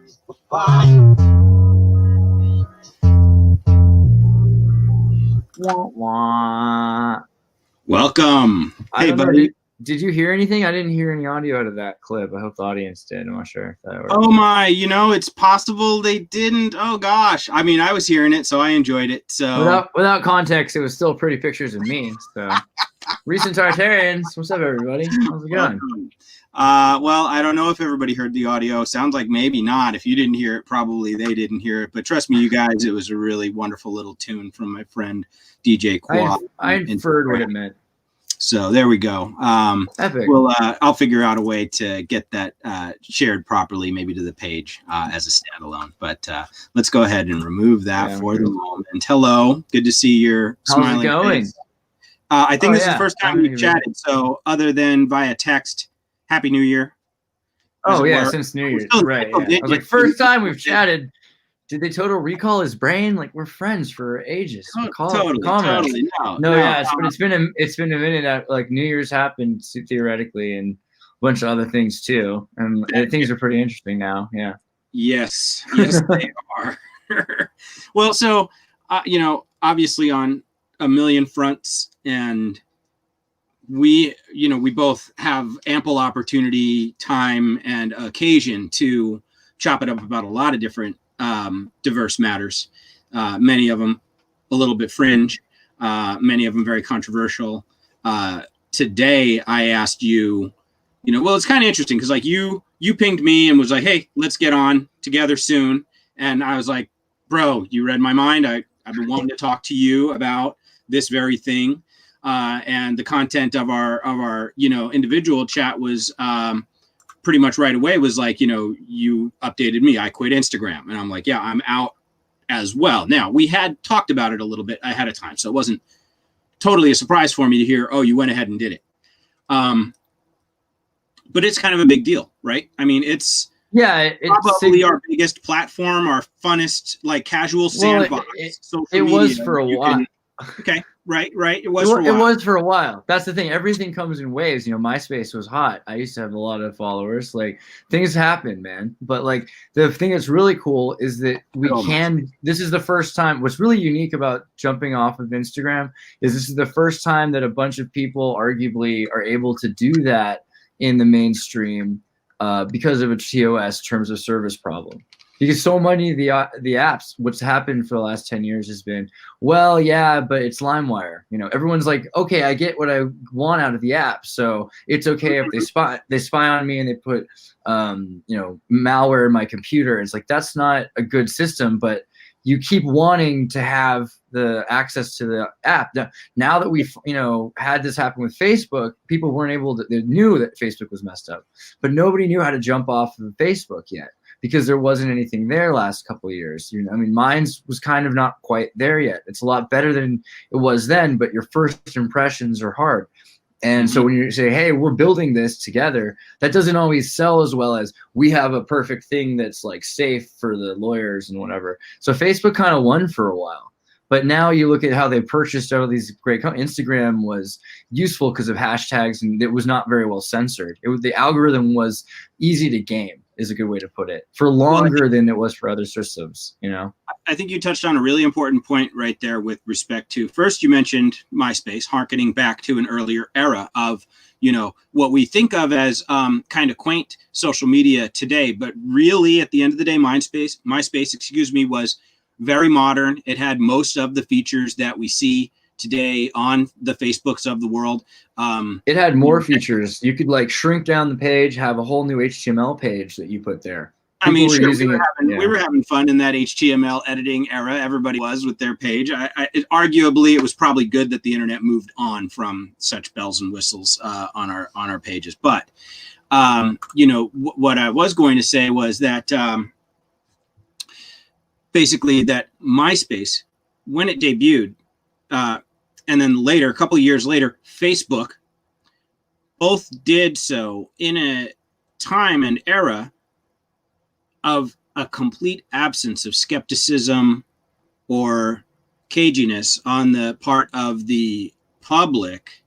Wah, wah. Welcome. I Hey, don't know, buddy. did you hear anything? I didn't hear any audio out of that clip. I hope the audience did. I'm not sure if that worked. Oh my, it's possible they didn't. Oh gosh. I mean, I was hearing it, so I enjoyed it. So Without context, it was still pretty pictures of me. So, recent Tartarians, what's up, everybody? How's it going? welcome. Well, I don't know if everybody heard the audio. Sounds like maybe not. If you didn't hear it, probably they didn't hear it. But trust me, you guys, it was a really wonderful little tune from my friend DJ Quad. I inferred what it meant. So there we go. Epic. Well, I'll figure out a way to get that shared properly, maybe to the page as a standalone. But let's go ahead and remove that for the moment. Hello, good to see your smiling How's it going? face. I think this is the first time we've chatted. So other than via text, Happy New Year. Oh yeah, since New Year's, right? Yeah. I was like, first time we've chatted. Did they total recall his brain? Like, we're friends for ages. Totally. No, yeah, it's been a minute. That, like, New Year's happened theoretically, and a bunch of other things too, and things are pretty interesting now. Yeah. Yes, they are. Well, so obviously on a million fronts, and we both have ample opportunity, time, and occasion to chop it up about a lot of different diverse matters, many of them a little bit fringe, many of them very controversial. Today I asked you, well, it's kind of interesting because like you pinged me and was like, hey, let's get on together soon. And I was like, bro, you read my mind. I've been wanting to talk to you about this very thing. And the content of our individual chat was pretty much right away was like, you updated me. I quit Instagram. And I'm like, yeah, I'm out as well. Now, we had talked about it a little bit ahead of time, so it wasn't totally a surprise for me to hear, oh, you went ahead and did it. But it's kind of a big deal, right? I mean, it's probably our biggest platform, our funnest, like, casual sandbox. It was for a while. Okay. Right. It was for a while. It was for a while. That's the thing. Everything comes in waves. MySpace was hot. I used to have a lot of followers. Like, things happen, man. But like, the thing that's really cool is that this is the first time. What's really unique about jumping off of Instagram is this is the first time that a bunch of people arguably are able to do that in the mainstream because of a TOS, terms of service problem. Because so many of the apps, what's happened for the last 10 years has been, well, yeah, but it's LimeWire. Everyone's like, okay, I get what I want out of the app, so it's okay if they spy on me and they put malware in my computer. It's like, that's not a good system, but you keep wanting to have the access to the app. Now that we've had this happen with Facebook, people weren't able to. They knew that Facebook was messed up, but nobody knew how to jump off of Facebook yet, because there wasn't anything there last couple of years. Mine's was kind of not quite there yet. It's a lot better than it was then, but your first impressions are hard. And so when you say, hey, we're building this together, that doesn't always sell as well as we have a perfect thing that's like safe for the lawyers and whatever. So Facebook kind of won for a while. But now you look at how they purchased all these great Instagram was useful because of hashtags, and it was not very well censored. The algorithm was easy to game, is a good way to put it, for longer than it was for other systems. I think you touched on a really important point right there with respect to, first you mentioned MySpace, harkening back to an earlier era of, what we think of as kind of quaint social media today. But really, at the end of the day, MySpace, was very modern. It had most of the features that we see today on the Facebooks of the world. It had more features. You could like shrink down the page, have a whole new HTML page that you put there. We were having fun in that HTML editing era. Everybody was with their page. Arguably, it was probably good that the internet moved on from such bells and whistles on our pages. But what I was going to say was that basically that MySpace, when it debuted, and then later, a couple of years later, Facebook, both did so in a time and era of a complete absence of skepticism or caginess on the part of the public,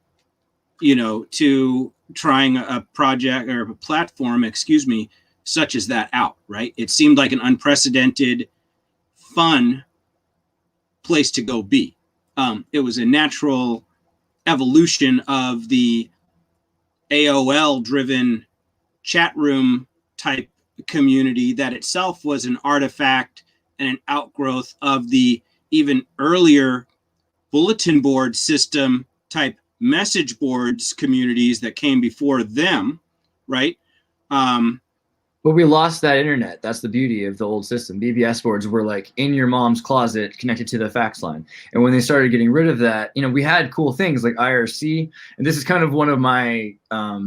to trying a project or a platform, such as that out, right? It seemed like an unprecedented, fun place to go be. It was a natural evolution of the AOL-driven chat room type community that itself was an artifact and an outgrowth of the even earlier bulletin board system type message boards communities that came before them, right? But we lost that internet. That's the beauty of the old system. BBS boards were like in your mom's closet connected to the fax line. And when they started getting rid of that, we had cool things like IRC. And this is kind of one of my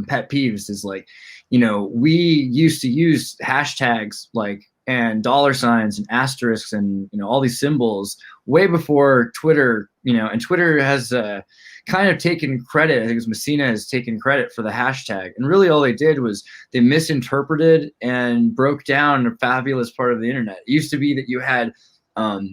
pet peeves is like, we used to use hashtags like and dollar signs and asterisks and all these symbols way before Twitter, and Twitter has kind of taken credit. I think it was Messina has taken credit for the hashtag. And really all they did was they misinterpreted and broke down a fabulous part of the internet. It used to be that you had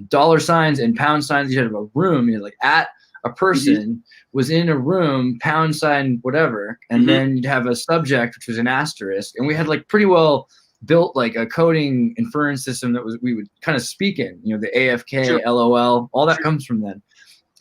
dollar signs and pound signs. You had a room, like at a person was in a room, pound sign, whatever. And then you'd have a subject, which was an asterisk. And we had like pretty well built like a coding inference system that we would kind of speak in, the AFK, LOL, all that comes from then.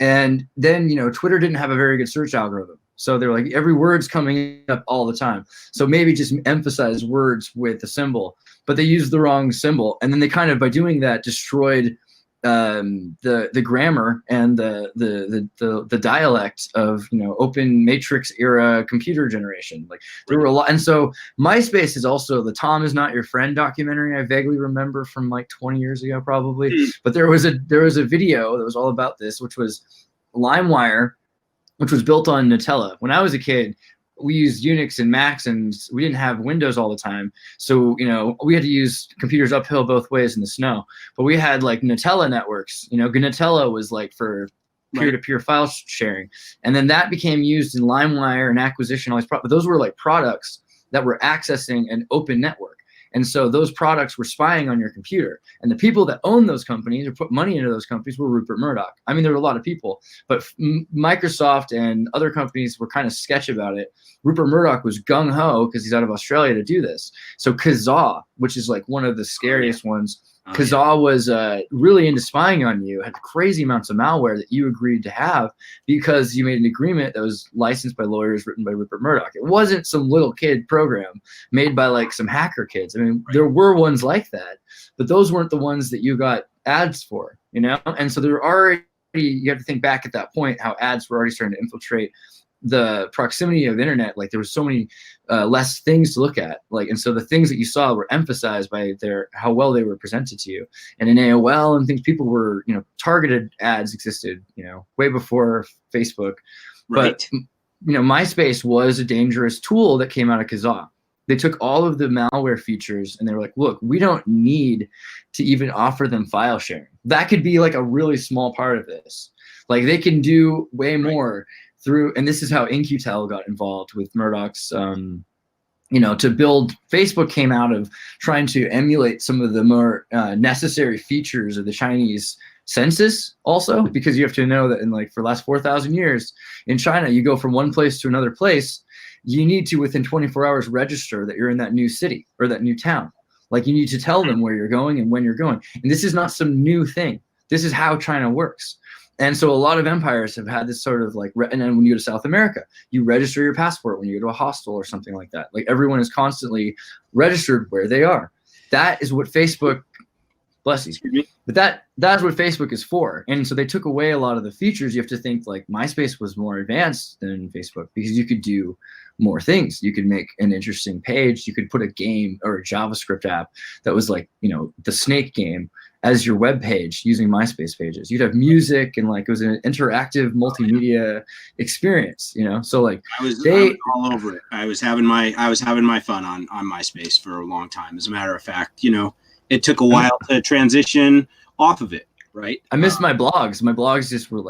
And then, Twitter didn't have a very good search algorithm. So they're like, every word's coming up all the time. So maybe just emphasize words with a symbol, but they used the wrong symbol. And then they kind of, by doing that, destroyed the grammar and the dialect of open matrix era computer generation. Like there were a lot. And so MySpace is also the Tom Is Not Your Friend documentary I vaguely remember from like 20 years ago probably. But there was a video that was all about this, which was LimeWire, which was built on Nutella. When I was a kid, we used Unix and Macs, and we didn't have Windows all the time. So, we had to use computers uphill both ways in the snow. But we had like Nutella networks. Nutella was like for peer-to-peer file sharing. And then that became used in LimeWire and Acquisition. But those were like products that were accessing an open network. And so those products were spying on your computer. And the people that owned those companies or put money into those companies were Rupert Murdoch. I mean, there were a lot of people, but Microsoft and other companies were kind of sketch about it. Rupert Murdoch was gung-ho because he's out of Australia to do this. So Kazaa, which is like one of the scariest ones, Kazaa was really into spying on you, had crazy amounts of malware that you agreed to have because you made an agreement that was licensed by lawyers written by Rupert Murdoch. It wasn't some little kid program made by like some hacker kids. I mean, there were ones like that, but those weren't the ones that you got ads for, And so there were already, you have to think back at that point, how ads were already starting to infiltrate the proximity of the internet. Like there was so many less things to look at, and so the things that you saw were emphasized by how well they were presented to you. And in AOL and things, people were, targeted ads existed, way before Facebook. Right. But MySpace was a dangerous tool that came out of Kazaa. They took all of the malware features and they were like, look, we don't need to even offer them file sharing. That could be like a really small part of this. Like they can do way more through, and this is how In-Q-Tel got involved with Murdoch's, to build. Facebook came out of trying to emulate some of the more necessary features of the Chinese census also, because you have to know that for the last 4,000 years in China, you go from one place to another place, you need to within 24 hours register that you're in that new city or that new town. Like you need to tell them where you're going and when you're going. And this is not some new thing. This is how China works. And so a lot of empires have had this sort of and then when you go to South America, you register your passport when you go to a hostel or something like that. Like everyone is constantly registered where they are. That is what Facebook, bless you, but that's what Facebook is for. And so they took away a lot of the features. You have to think like MySpace was more advanced than Facebook because you could do more things. You could make an interesting page. You could put a game or a JavaScript app that was like, the snake game as your web page using MySpace pages. You'd have music and it was an interactive multimedia experience, So I was all over it. I was having my fun on MySpace for a long time. As a matter of fact, it took a while to transition off of it. Right. I missed my blogs. My blogs just were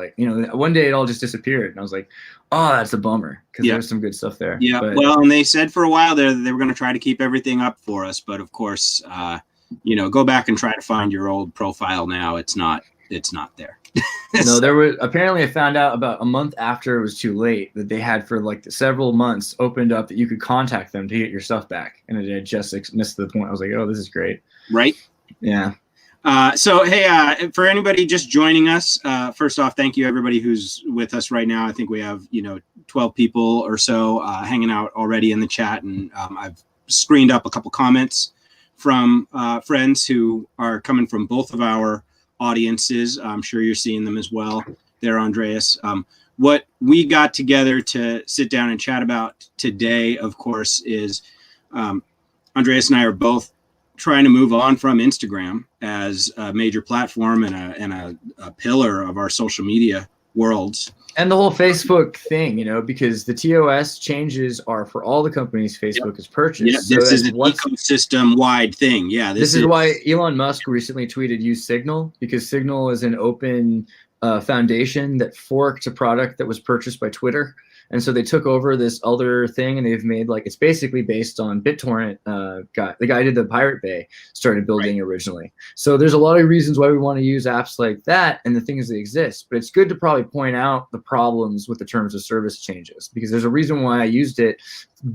one day it all just disappeared. And I was like, oh, that's a bummer because there was some good stuff there. Yeah. But, well, and they said for a while there they were going to try to keep everything up for us. But of course, go back and try to find your old profile now. It's not there. No, there was apparently I found out about a month after it was too late that they had for like several months opened up that you could contact them to get your stuff back, and it had just missed the point. I was like, oh, this is great. Right. Yeah. So, hey, for anybody just joining us, first off, thank you everybody who's with us right now. I think we have 12 people or so hanging out already in the chat, and I've screened up a couple comments from friends who are coming from both of our audiences. I'm sure you're seeing them as well there, Andreas. What we got together to sit down and chat about today, of course, is Andreas and I are both trying to move on from Instagram as a major platform and a pillar of our social media worlds. And the whole Facebook thing, because the TOS changes are for all the companies Facebook has purchased. Yeah, this is an ecosystem-wide thing. Yeah, this is why Elon Musk recently tweeted use Signal, because Signal is an open foundation that forked a product that was purchased by Twitter. And so they took over this other thing, and they've made it's basically based on BitTorrent. The guy who did the Pirate Bay started building originally. So there's a lot of reasons why we want to use apps like that and the things that exist. But it's good to probably point out the problems with the terms of service changes, because there's a reason why I used it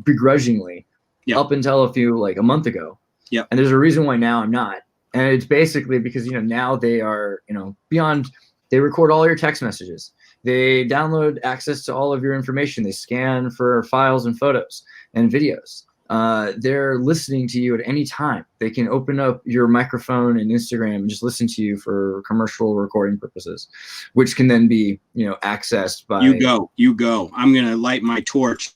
begrudgingly up until a month ago. Yeah. And there's a reason why now I'm not. And it's basically because now they are beyond. They record all your text messages. They download access to all of your information. They scan for files and photos and videos. They're listening to you at any time. They can open up your microphone and Instagram and just listen to you for commercial recording purposes, which can then be, accessed by you go. I'm going to light my torch.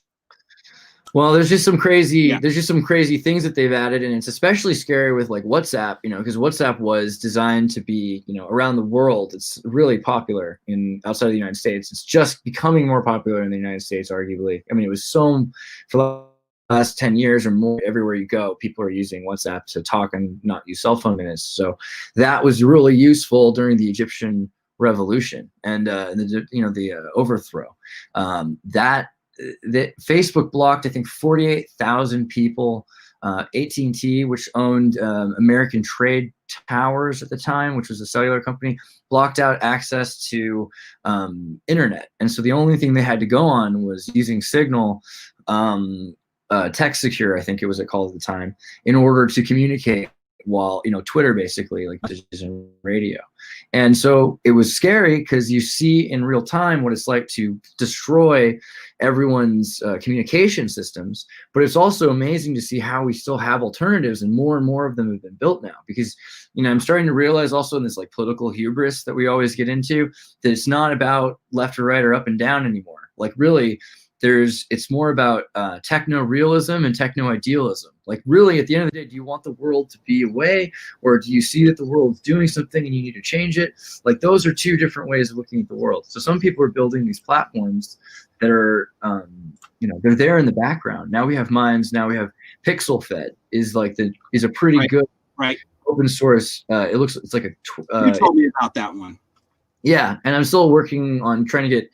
Well, there's just some crazy things that they've added, and it's especially scary with WhatsApp, because WhatsApp was designed to be, around the world. It's really popular outside of the United States. It's just becoming more popular in the United States, arguably. I mean, it was so for the last 10 years or more, everywhere you go, people are using WhatsApp to talk and not use cell phone minutes. So that was really useful during the Egyptian revolution and the overthrow. That Facebook blocked, I think, 48,000 people. AT&T, which owned American Trade Towers at the time, which was a cellular company, blocked out access to internet. And so the only thing they had to go on was using Signal, Text Secure, I think it was called at the time, in order to communicate while, Twitter basically, television, radio. And so it was scary because you see in real time what it's like to destroy everyone's communication systems. But it's also amazing to see how we still have alternatives, and more of them have been built now. Because, I'm starting to realize also in this political hubris that we always get into, that it's not about left or right or up and down anymore. Really, it's more about techno-realism and techno-idealism. Really, at the end of the day, do you want the world to be a way, or do you see that the world's doing something and you need to change it? Those are two different ways of looking at the world. So some people are building these platforms that are, they're there in the background. Now we have Minds. Now we have PixelFed is a pretty good open source. It's like you told me about that one. Yeah, and I'm still working on trying to get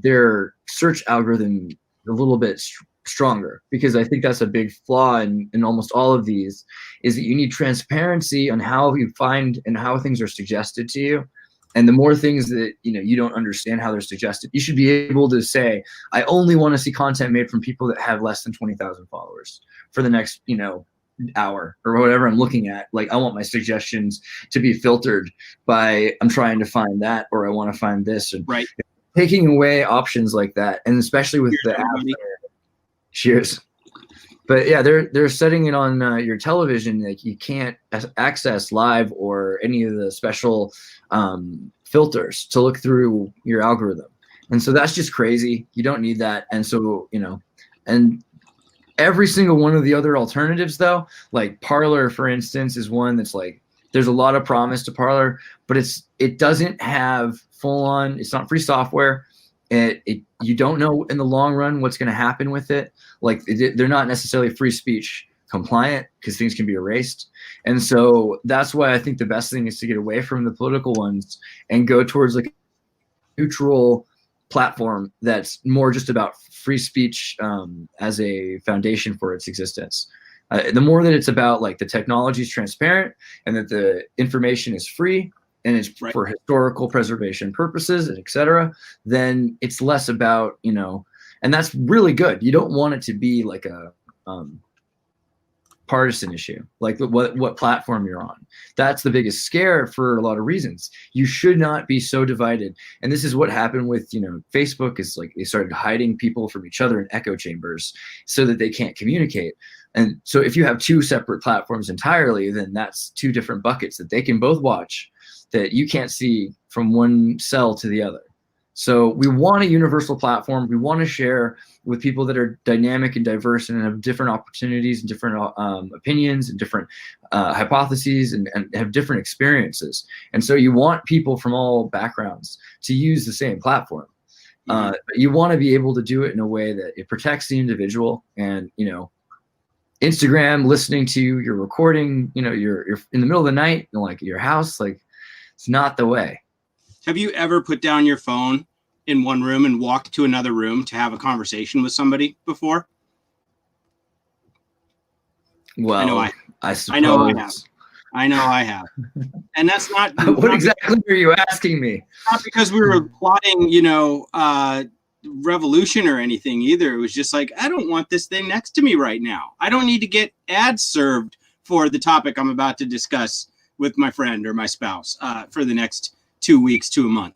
their search algorithm a little bit stronger, because I think that's a big flaw in almost all of these, is that you need transparency on how you find and how things are suggested to you. And the more things that you don't understand how they're suggested, you should be able to say, I only want to see content made from people that have less than 20,000 followers for the next hour or whatever I'm looking at. I want my suggestions to be filtered by, I'm trying to find that, or I want to find this. And taking away options like that, and especially with the app. Cheers. But yeah, they're setting it on your television. You can't access live or any of the special filters to look through your algorithm. And so that's just crazy. You don't need that. And so, and every single one of the other alternatives, though, like Parler, for instance, is one that's there's a lot of promise to Parler, but it doesn't have full on, it's not free software. You don't know in the long run what's going to happen with it. They're not necessarily free speech compliant, because things can be erased. And so that's why I think the best thing is to get away from the political ones and go towards a neutral platform that's more just about free speech as a foundation for its existence. The more that it's about the technology is transparent and that the information is free, and it's for historical preservation purposes, etc., then it's less about, and that's really good. You don't want it to be like a partisan issue, like what platform you're on. That's the biggest scare for a lot of reasons. You should not be so divided. And this is what happened with, Facebook, is like they started hiding people from each other in echo chambers so that they can't communicate. And so if you have two separate platforms entirely, then that's two different buckets that they can both watch that you can't see from one cell to the other. So we want a universal platform. We want to share with people that are dynamic and diverse and have different opportunities and different opinions and different hypotheses and have different experiences. And so you want people from all backgrounds to use the same platform. But you want to be able to do it in a way that it protects the individual. And, Instagram, listening to your recording, you're in the middle of the night, like your house, like it's not the way. Have you ever put down your phone in one room and walked to another room to have a conversation with somebody before? Well, I suppose. I know I have. And that's not. What exactly are you asking me? Not because we were plotting, revolution or anything either. It was just like, I don't want this thing next to me right now. I don't need to get ads served for the topic I'm about to discuss with my friend or my spouse for the next 2 weeks to a month.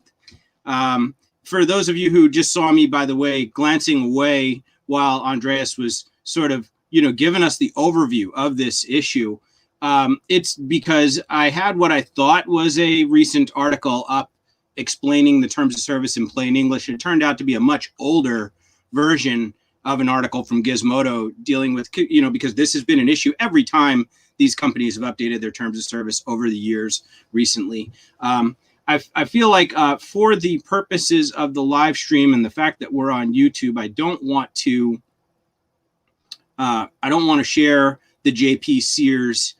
For those of you who just saw me, by the way, glancing away while Andreas was sort of, giving us the overview of this issue, it's because I had what I thought was a recent article up explaining the terms of service in plain English. It turned out to be a much older version of an article from Gizmodo dealing with, because this has been an issue every time these companies have updated their terms of service over the years recently. I feel like for the purposes of the live stream and the fact that we're on YouTube, I don't want to share the JP Sears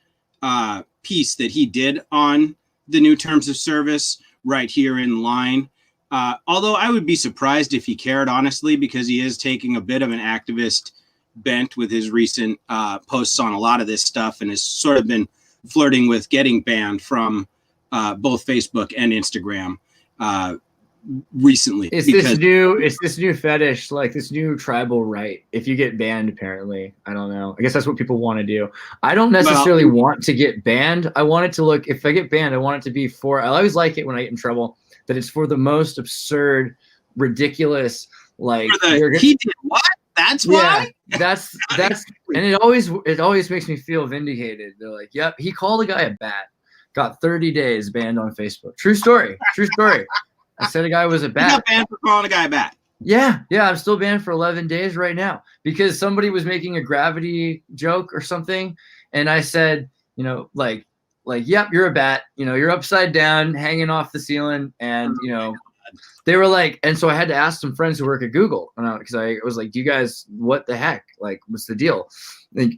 piece that he did on the new terms of service right here in line. Although I would be surprised if he cared, honestly, because he is taking a bit of an activist bent with his recent posts on a lot of this stuff and has sort of been flirting with getting banned from both Facebook and Instagram recently. It's this new fetish, like this new tribal right. If you get banned, apparently, I don't know. I guess that's what people want to do. I don't necessarily want to get banned. I want it to look, if I get banned, I want it to be for, I always like it when I get in trouble, that it's for the most absurd, ridiculous, like he did what? That's why? Yeah, that's and it always makes me feel vindicated. They're like, yep, he called a guy a bat, got 30 days banned on Facebook. True story. I said a guy was a bat. You got banned for calling a guy a bat. Yeah, I'm still banned for 11 days right now because somebody was making a gravity joke or something, and I said, like, yep, you're a bat. You're upside down, hanging off the ceiling, and they were like, and so I had to ask some friends who work at Google, because I was like, do you guys, what the heck? Like, what's the deal?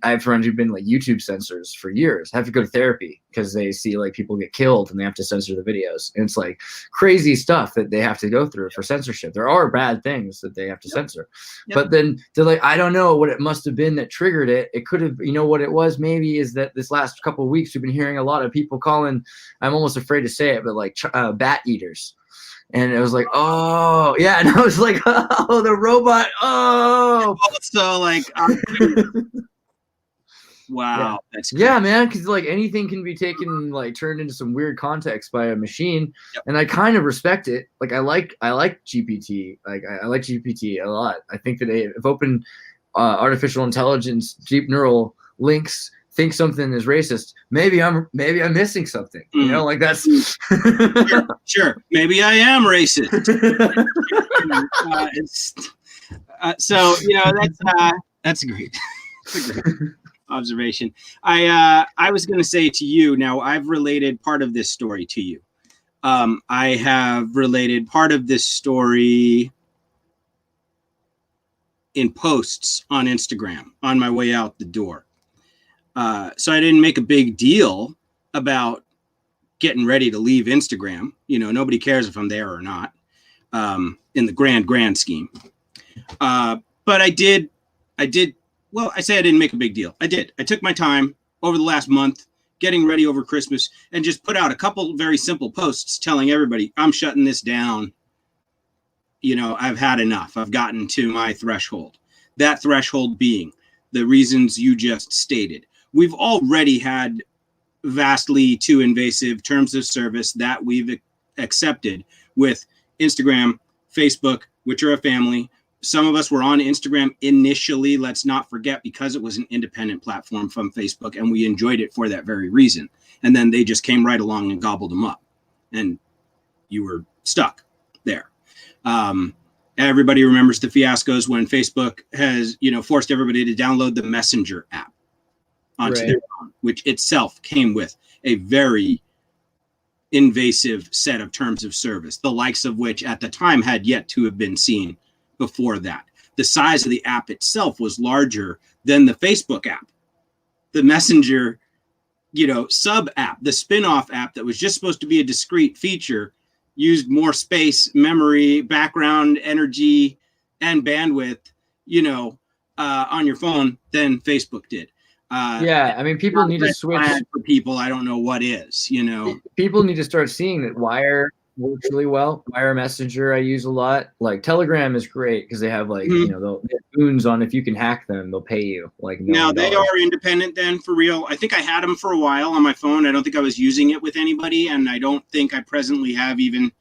I have friends who've been like YouTube censors for years, have to go to therapy because they see like people get killed and they have to censor the videos. And it's like crazy stuff that they have to go through for censorship. There are bad things that they have to censor. But then they're like, I don't know what it must have been that triggered it. It could have, what it was maybe is that this last couple of weeks we've been hearing a lot of people calling, I'm almost afraid to say it, but like bat eaters. And it was like, oh, yeah. And I was like, oh, the robot. Oh. So like, wow. That's crazy. Yeah, man. Because like anything can be taken, like turned into some weird context by a machine. Yep. And I kind of respect it. Like I like GPT. Like I like GPT a lot. I think that if open artificial intelligence, deep neural links think something is racist, maybe I'm missing something. Like that's sure. Maybe I am racist. So that's great. That's a great observation. I was going to say to you, now I've related part of this story to you. I have related part of this story in posts on Instagram on my way out the door. So I didn't make a big deal about getting ready to leave Instagram. Nobody cares if I'm there or not, in the grand scheme. But I did. Well, I say I didn't make a big deal. I did. I took my time over the last month getting ready over Christmas and just put out a couple very simple posts telling everybody, I'm shutting this down. You know, I've had enough. I've gotten to my threshold. That threshold being the reasons you just stated. We've already had vastly too invasive terms of service that we've accepted with Instagram, Facebook, which are a family. Some of us were on Instagram initially, let's not forget, because it was an independent platform from Facebook, and we enjoyed it for that very reason. And then they just came right along and gobbled them up, and you were stuck there. Everybody remembers the fiascos when Facebook has, you know, forced everybody to download the Messenger app onto their phone, which itself came with a very invasive set of terms of service, the likes of which at the time had yet to have been seen before that. The size of the app itself was larger than the Facebook app. The Messenger, you know, sub app, the spin-off app that was just supposed to be a discrete feature, used more space, memory, background, energy, and bandwidth, you know, on your phone than Facebook did. Yeah, I mean, people need to switch. For people, I don't know what is, you know. People need to start seeing that Wire works really well. Wire Messenger I use a lot. Like Telegram is great because they have like, you know, they have boons on if you can hack them, they'll pay you like $1 million. Now they are independent then, for real. I think I had them for a while on my phone. I don't think I was using it with anybody, and I don't think I presently have even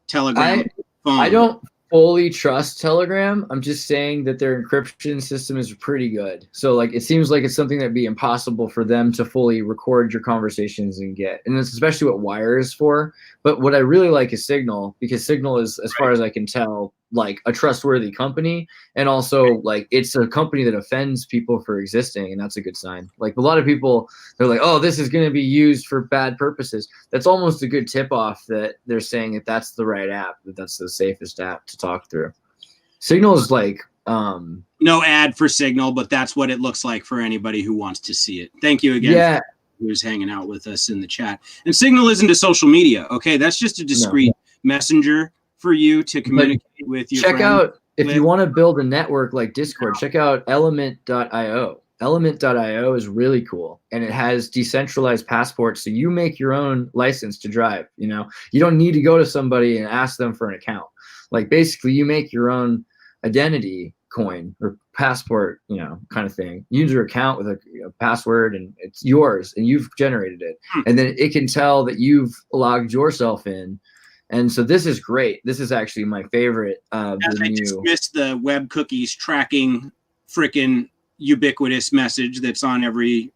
Telegram phone. I don't fully trust Telegram. I'm just saying that their encryption system is pretty good. So like it seems like it's something that'd be impossible for them to fully record your conversations and get. And that's especially what Wire is for. But what I really like is Signal, because Signal is, as far as I can tell, like a trustworthy company, and also like it's a company that offends people for existing, and that's a good sign. Like a lot of people, they're like, oh, this is going to be used for bad purposes. That's almost a good tip off that they're saying that that's the right app, that that's the safest app to talk through. Signal is like no ad for Signal, but that's what it looks like for anybody who wants to see it. Thank you again. Yeah. Who's hanging out with us in the chat. And Signal isn't a social media, okay? That's just a discrete messenger for you to communicate with your check friends. Out if you want to build a network like Discord, check out element.io. Element.io is really cool, and it has decentralized passports, so you make your own license to drive. You know, you don't need to go to somebody and ask them for an account. Like basically you make your own identity coin or passport, you know, kind of thing. Use your account with a password, and it's yours, and you've generated it, and then it can tell that you've logged yourself in. And so this is great. This is actually my favorite. Dismiss the web cookies tracking frickin' ubiquitous message that's on every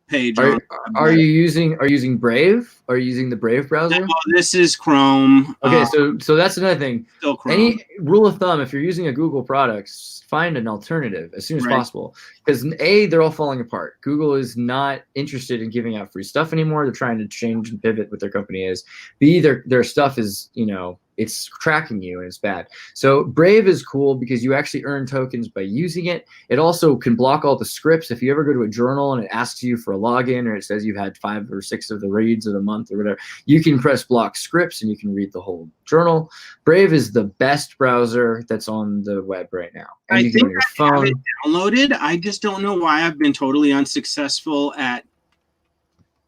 page. Are you using Brave? Are you using the Brave browser? No, this is Chrome. Okay, so that's another thing. Still Chrome. Any rule of thumb, if you're using a Google product, find an alternative as soon as possible. Because A, they're all falling apart. Google is not interested in giving out free stuff anymore. They're trying to change and pivot what their company is. B, their stuff is, you know, it's tracking you and it's bad. So Brave is cool because you actually earn tokens by using it. It also can block all the scripts. If you ever go to a journal and it asks you for a login, or it says you've had 5 or 6 of the reads of the month or whatever, you can press block scripts and you can read the whole journal. Brave is the best browser that's on the web right now. And I think I have it downloaded. I just don't know why I've been totally unsuccessful at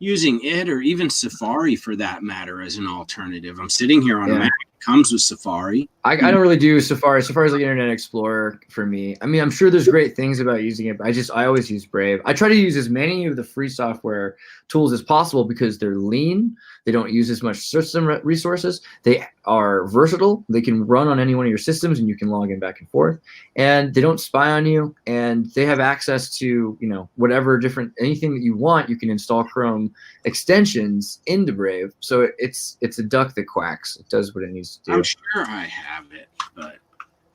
using it, or even Safari for that matter, as an alternative. I'm sitting here on a Mac. It comes with Safari. I don't really do Safari. Safari's like Internet Explorer for me. I mean, I'm sure there's great things about using it, but I always use Brave. I try to use as many of the free software tools as possible because they're lean. They don't use as much system resources. They are versatile. They can run on any one of your systems, and you can log in back and forth. And they don't spy on you. And they have access to, you know, whatever anything that you want. You can install Chrome extensions into Brave. So it's a duck that quacks. It does what it needs to do. I'm sure I have it, but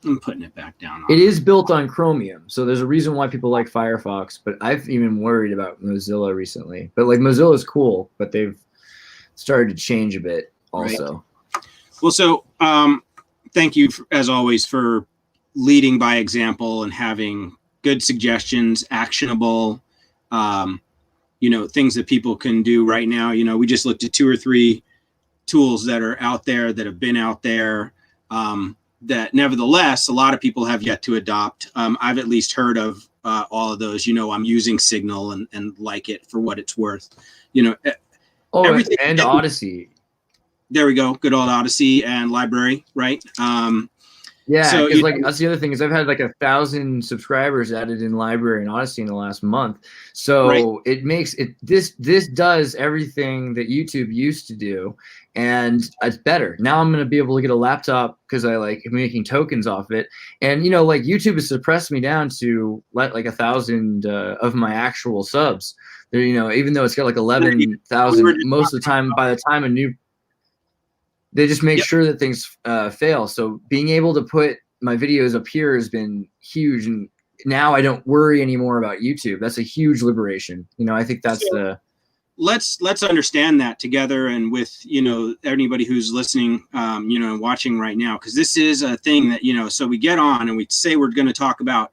I'm putting it back down. It is built on Chromium, so there's a reason why people like Firefox. But I've even worried about Mozilla recently. But like Mozilla is cool, but they've started to change a bit also. Right. Well, so thank you as always for leading by example and having good suggestions, actionable, you know, things that people can do right now. You know, we just looked at 2 or 3 tools that are out there, that have been out there. that nevertheless, a lot of people have yet to adopt. I've at least heard of all of those. I'm using Signal and like it for what it's worth. Everything. And Odyssey. There we go. Good old Odyssey and Library, right? Yeah, so because like that's the other thing is I've had like 1,000 subscribers added in Library and Odyssey in the last month. So right. it makes it this does everything that YouTube used to do, and it's better. Now I'm gonna be able to get a laptop because I like making tokens off it. And like YouTube has suppressed me down to like 1,000 of my actual subs. There, even though it's got like 11,000 most of the time. By the time they just make sure that things fail. So being able to put my videos up here has been huge. And now I don't worry anymore about YouTube. That's a huge liberation. I think that's let's understand that together. And with, anybody who's listening, and watching right now, because this is a thing that, so we get on and we say, we're going to talk about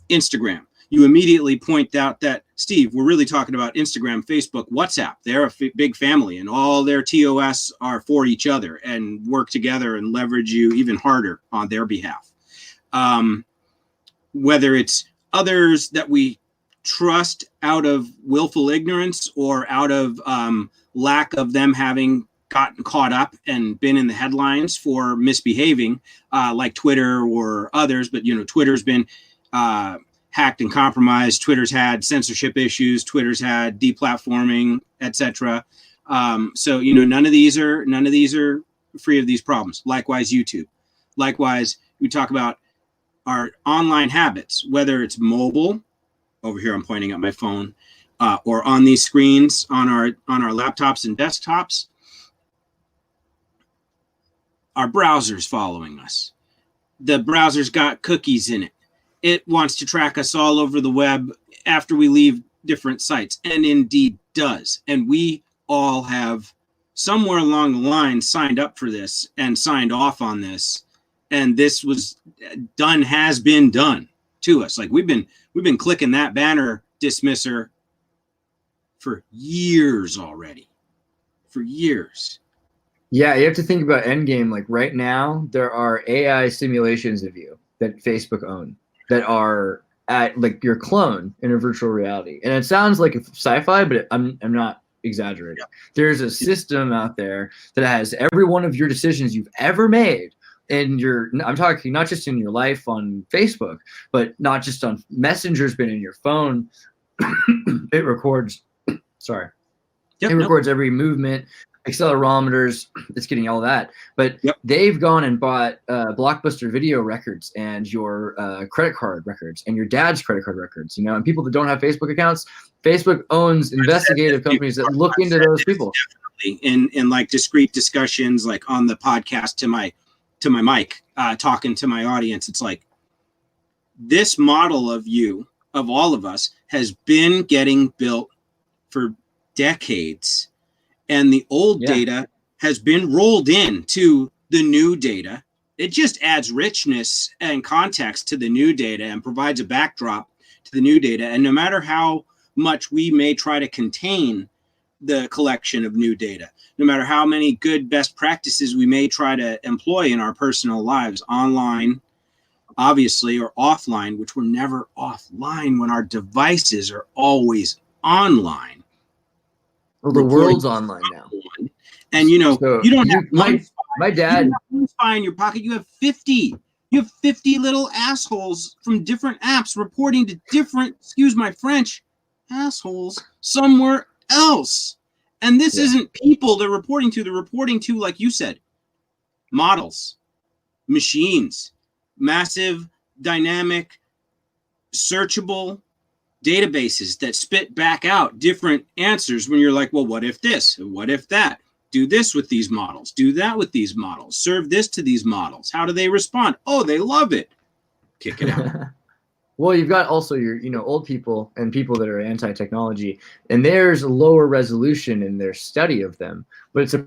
Instagram. You immediately point out that, Steve, we're really talking about Instagram, Facebook, WhatsApp. They're a big family, and all their TOS are for each other and work together and leverage you even harder on their behalf. Whether it's others that we trust out of willful ignorance or out of lack of them having gotten caught up and been in the headlines for misbehaving, like Twitter or others. But, Twitter's been hacked and compromised. Twitter's had censorship issues. Twitter's had deplatforming, etc. So none of these are free of these problems. Likewise, YouTube. Likewise, we talk about our online habits, whether it's mobile. Over here, I'm pointing at my phone, or on these screens on our laptops and desktops. Our browser's following us. The browser's got cookies in it. It wants to track us all over the web after we leave different sites, and indeed does. And we all have somewhere along the line signed up for this and signed off on this. And this was done, has been done to us. Like we've been clicking that banner dismisser for years already. For years. Yeah, you have to think about endgame. Like right now, there are AI simulations of you that Facebook own that are at like your clone in a virtual reality. And it sounds like sci-fi, but I'm not exaggerating. Yeah. There's a system out there that has every one of your decisions you've ever made. And I'm talking not just in your life on Facebook, but not just on Messenger's been in your phone. It records, sorry. Yep, it records every movement, accelerometers, it's getting all that. But they've gone and bought Blockbuster video records and your credit card records and your dad's credit card records, and people that don't have Facebook accounts, Facebook owns investigative companies that look into those people. Definitely. In like discrete discussions, like on the podcast to my mic, talking to my audience, it's like this model of you, of all of us, has been getting built for decades. And the old data has been rolled into the new data. It just adds richness and context to the new data and provides a backdrop to the new data. And no matter how much we may try to contain the collection of new data, no matter how many good best practices we may try to employ in our personal lives, online, obviously, or offline, which we're never offline when our devices are always online. Well, the world's online now. And so you don't have my dad. You have one spy in your pocket. You have 50. You have 50 little assholes from different apps reporting to different, excuse my French, assholes somewhere else. And this isn't people they're reporting to. They're reporting to, like you said, models, machines, massive, dynamic, searchable databases that spit back out different answers when you're like, well, what if this? What if that? Do this with these models. Do that with these models. Serve this to these models. How do they respond? Oh, they love it. Kick it out. Well, you've got also your, old people and people that are anti-technology, and there's a lower resolution in their study of them, but it's a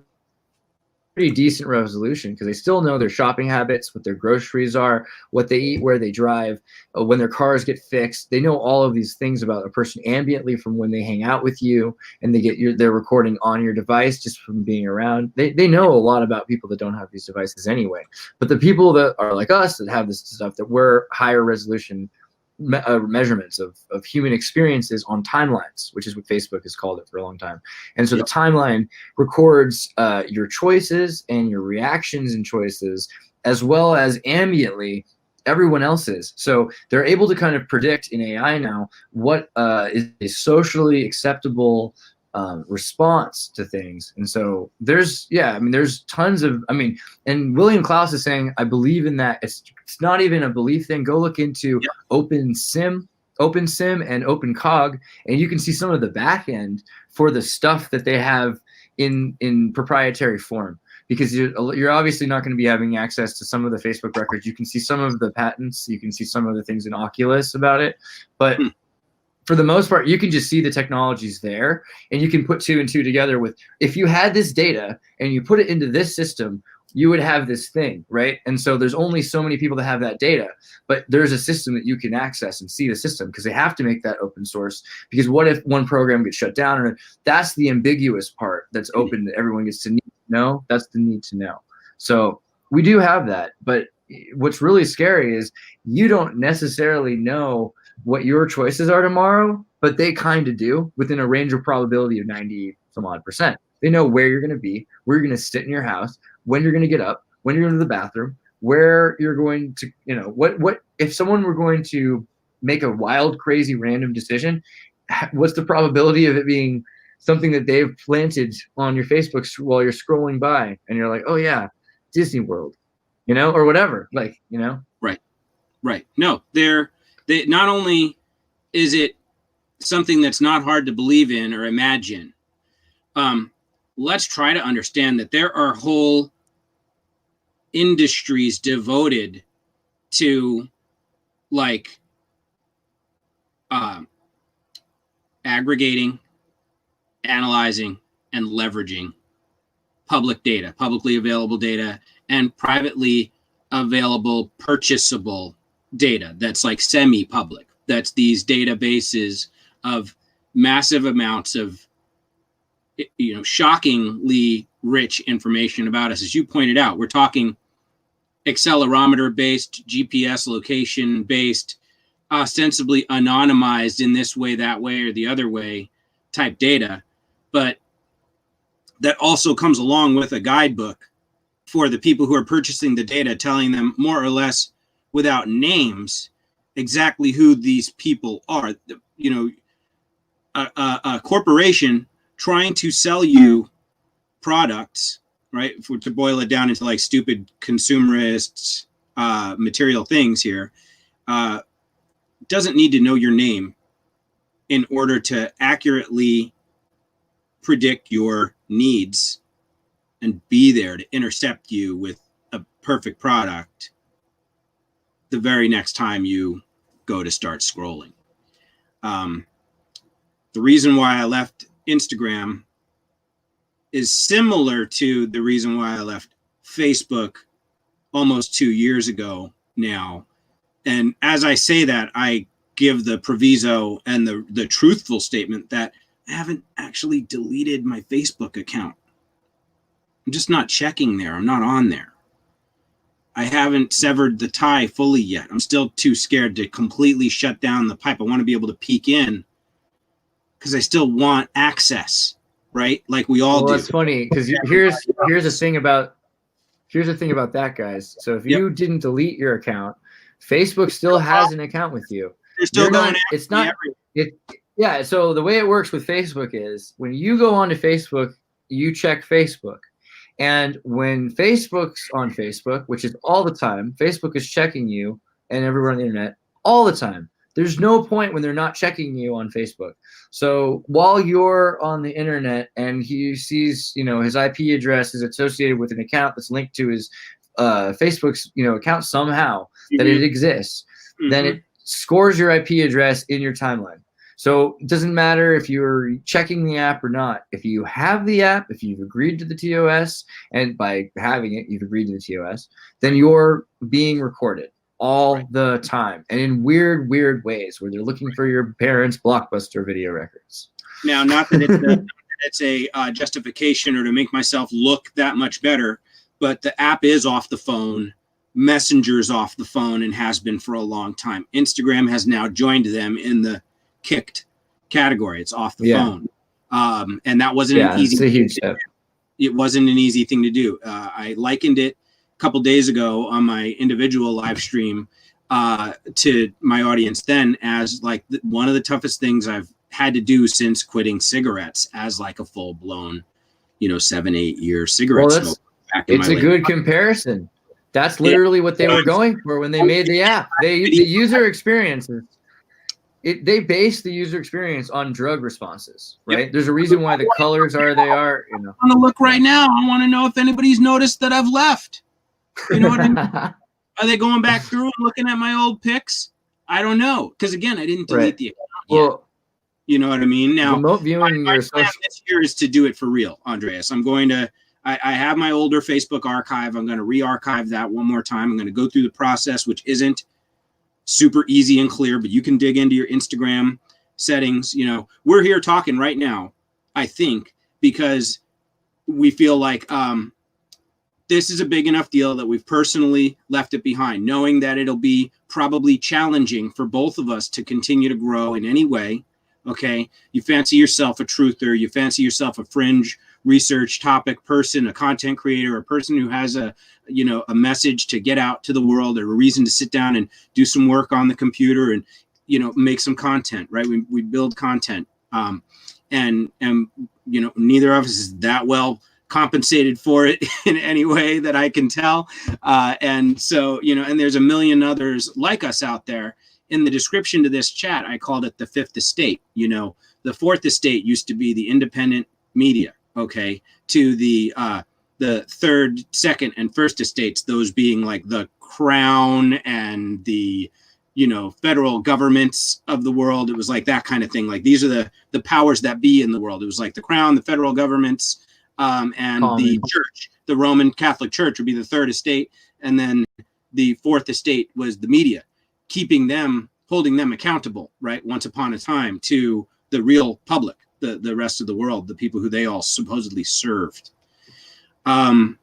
pretty decent resolution because they still know their shopping habits, what their groceries are, what they eat, where they drive, when their cars get fixed. They know all of these things about a person ambiently from when they hang out with you, and they're recording on your device just from being around. They know a lot about people that don't have these devices anyway. But the people that are like us that have this stuff, that we're higher resolution measurements of human experiences on timelines, which is what Facebook has called it for a long time. And so the timeline records your choices and your reactions and choices, as well as ambiently everyone else's. So they're able to kind of predict in AI now what is a socially acceptable response to things. And so there's tons of, and William Klaus is saying, I believe in that. It's not even a belief thing. Go look into OpenSim and OpenCog, and you can see some of the back end for the stuff that they have in proprietary form. Because you're obviously not going to be having access to some of the Facebook records. You can see some of the patents. You can see some of the things in Oculus about it. But for the most part, you can just see the technologies there, and you can put 2 and 2 together with, if you had this data and you put it into this system, you would have this thing, right? And so there's only so many people that have that data, but there's a system that you can access and see the system, because they have to make that open source. Because what if one program gets shut down? And that's the ambiguous part that's open that everyone gets to need to know. That's the need to know. So we do have that, but what's really scary is you don't necessarily know what your choices are tomorrow, but they kind of do, within a range of probability of 90 some odd percent. They know where you're going to be, where you're going to sit in your house, when you're going to get up, when you're going to the bathroom, where you're going to, what if someone were going to make a wild, crazy, random decision, what's the probability of it being something that they've planted on your Facebook while you're scrolling by, and you're like, oh yeah, Disney World, or whatever, Right. No, they not only is it something that's not hard to believe in or imagine, let's try to understand that there are whole industries devoted to aggregating, analyzing, and leveraging public data, publicly available data, and privately available purchasable data that's like semi-public. That's these databases of massive amounts of shockingly rich information about us. As you pointed out, we're talking accelerometer based, GPS location based, ostensibly anonymized in this way, that way, or the other way type data, but that also comes along with a guidebook for the people who are purchasing the data, telling them more or less without names exactly who these people are. A corporation trying to sell you products, right? To boil it down into like stupid consumerist material things here, doesn't need to know your name in order to accurately predict your needs and be there to intercept you with a perfect product the very next time you go to start scrolling. The reason why I left Instagram is similar to the reason why I left Facebook almost 2 years ago now. And as I say that, I give the proviso and the truthful statement that I haven't actually deleted my Facebook account. I'm just not checking there. I'm not on there. I haven't severed the tie fully yet. I'm still too scared to completely shut down the pipe. I want to be able to peek in because I still want access, right? Like we all do. Well, that's funny because here's the thing about that, guys. So if you didn't delete your account, Facebook still has an account with you. They're still going. It's not. Yeah. So the way it works with Facebook is when you go onto Facebook, you check Facebook. And when Facebook's on Facebook, which is all the time, Facebook is checking you and everyone on the internet all the time. There's no point when they're not checking you on Facebook. So while you're on the internet and he sees, his IP address is associated with an account that's linked to his Facebook's, account somehow, that it exists, then it scores your IP address in your timeline. So it doesn't matter if you're checking the app or not. If you have the app, if you've agreed to the TOS, and by having it, you've agreed to the TOS, then you're being recorded all the time, and in weird ways where they're looking for your parents' Blockbuster video records. Now, not that it's a justification or to make myself look that much better, but the app is off the phone. Messenger's off the phone and has been for a long time. Instagram has now joined them in the kicked category. It's off the phone. And that wasn't an easy thing to do. It wasn't an easy thing to do. I likened it a couple days ago on my individual live stream to my audience then as like one of the toughest things I've had to do since quitting cigarettes as like a full-blown, 7-8 year cigarette smoker. It's a good comparison. That's literally what they were going for when they made the app. The user experiences. They base the user experience on drug responses, right? Yep. There's a reason why the colors are they are. I want to look right now. I want to know if anybody's noticed that I've left. You know what I mean? Are they going back through and looking at my old pics? I don't know, because again, I didn't delete the account yet. You know what I mean? Now, my plan this year is to do it for real, Andreas. I'm going to. I have my older Facebook archive. I'm going to re-archive that one more time. I'm going to go through the process, which isn't super easy and clear, but you can dig into your Instagram settings. We're here talking right now, I think, because we feel like this is a big enough deal that we've personally left it behind, knowing that it'll be probably challenging for both of us to continue to grow in any way. Okay. You fancy yourself a truther, you fancy yourself a fringe research topic person, a content creator, a person who has a message to get out to the world, or a reason to sit down and do some work on the computer and, make some content, right? We build content. And neither of us is that well compensated for it in any way that I can tell. And so, and there's a million others like us out there. In the description to this chat, I called it the fifth estate. The fourth estate used to be the independent media. Okay, to the third, second, and first estates, those being like the crown and the, federal governments of the world. It was like that kind of thing. Like these are the powers that be in the world. It was like the crown, the federal governments, and the church. The Roman Catholic Church would be the third estate. And then the fourth estate was the media, holding them accountable, right? Once upon a time to the real public. The rest of the world, the people who they all supposedly served. Well,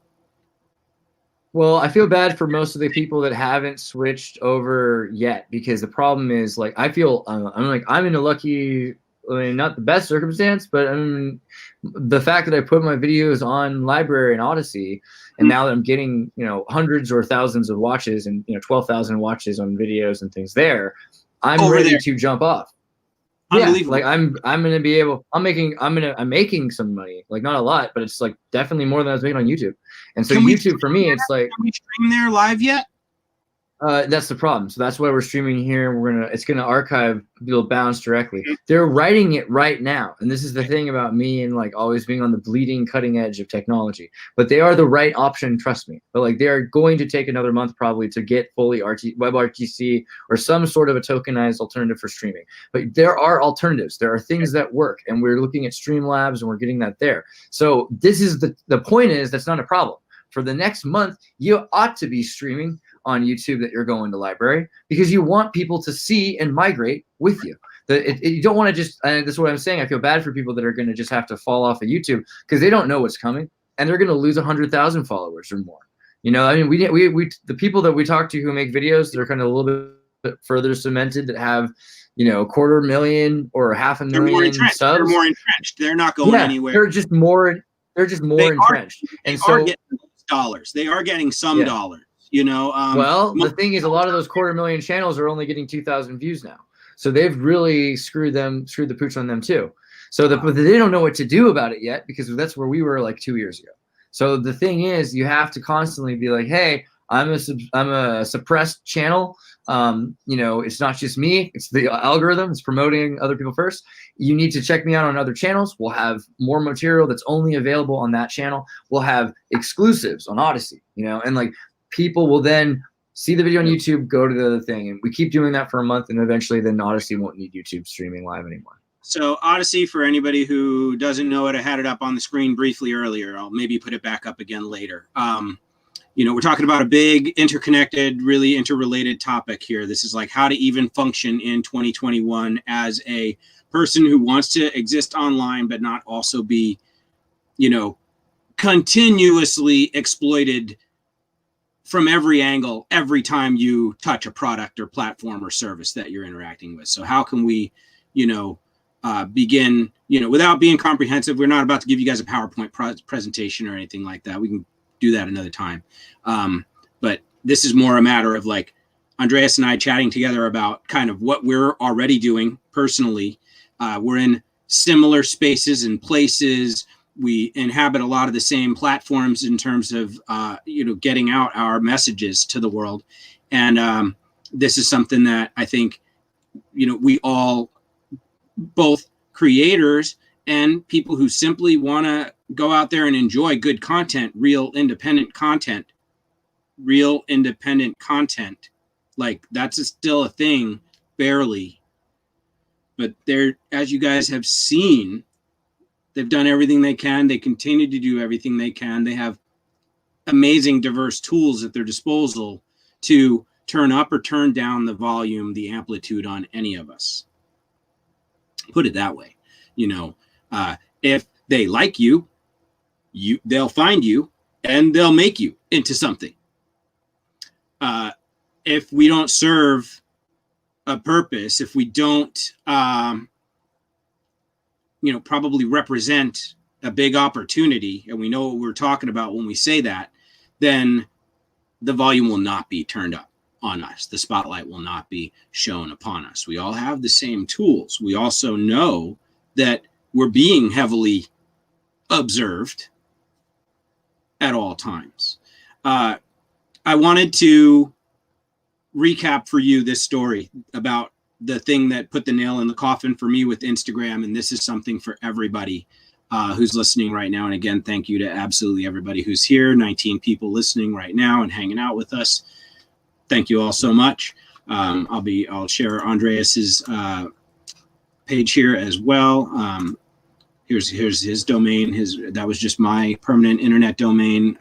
I feel bad for most of the people that haven't switched over yet, because the problem is, like, I feel I'm in a lucky, not the best circumstance, but the fact that I put my videos on Library and Odyssey, and now that I'm getting hundreds or thousands of watches and 12,000 watches on videos and things there, I'm ready to jump off. Yeah, like I'm gonna be able. I'm making some money, like not a lot, but it's like definitely more than I was making on YouTube. And so YouTube for me, it's like, can we stream there live yet? That's the problem. So that's why we're streaming here. It's gonna archive. It'll bounce directly. They're writing it right now, and this is the thing about me and like always being on the bleeding cutting edge of technology. But they are the right option, trust me. But like they are going to take another month probably to get fully WebRTC or some sort of a tokenized alternative for streaming. But there are alternatives. There are things that work, and we're looking at Streamlabs and we're getting that there. So this is the point is that's not a problem. For the next month, you ought to be streaming on YouTube that you're going to Library, because you want people to see and migrate with you. You don't want to just, and this is what I'm saying, I feel bad for people that are going to just have to fall off of YouTube because they don't know what's coming, and they're going to lose 100,000 followers or more. We the people that we talk to who make videos, they're kind of a little bit further cemented, that have, 250,000 or 500,000 subs. They're more entrenched. They're not going anywhere. They're just more entrenched. And so getting dollars. They are getting some dollars. The thing is, a lot of those 250,000 channels are only getting 2,000 views now, so they've really screwed the pooch on them too. So but they don't know what to do about it yet, because that's where we were like 2 years ago. So the thing is, you have to constantly be like, hey, I'm a suppressed channel. It's not just me, it's the algorithm. It's promoting other people first. You need to check me out on other channels. We'll have more material that's only available on that channel. We'll have exclusives on Odyssey, and like, people will then see the video on YouTube, go to the other thing. And we keep doing that for a month, and eventually then Odyssey won't need YouTube streaming live anymore. So Odyssey, for anybody who doesn't know it, I had it up on the screen briefly earlier. I'll maybe put it back up again later. We're talking about a big, interconnected, really interrelated topic here. This is like how to even function in 2021 as a person who wants to exist online, but not also be, continuously exploited from every angle every time you touch a product or platform or service that you're interacting with. So how can we, begin, without being comprehensive? We're not about to give you guys a PowerPoint presentation or anything like that. We can do that another time. But this is more a matter of like Andreas and I chatting together about kind of what we're already doing personally. We're in similar spaces and places. We inhabit a lot of the same platforms in terms of, getting out our messages to the world. And this is something that I think, we all, both creators and people who simply want to go out there and enjoy good content, real independent content, like that's still a thing, barely. But they're, as you guys have seen, they've done everything they can. They continue to do everything they can. They have amazing, diverse tools at their disposal to turn up or turn down the volume, the amplitude on any of us. Put it that way. If they like you, they'll find you and they'll make you into something. If we don't serve a purpose, if we don't, probably represent a big opportunity, and we know what we're talking about when we say that, then the volume will not be turned up on us. The spotlight will not be shown upon us. We all have the same tools. We also know that we're being heavily observed at all times. I wanted to recap for you this story about the thing that put the nail in the coffin for me with Instagram. And this is something for everybody who's listening right now. And again, thank you to absolutely everybody who's here. 19 people listening right now and hanging out with us. Thank you all so much. I'll share Andreas's page here as well. Here's his domain. That was just my permanent internet domain.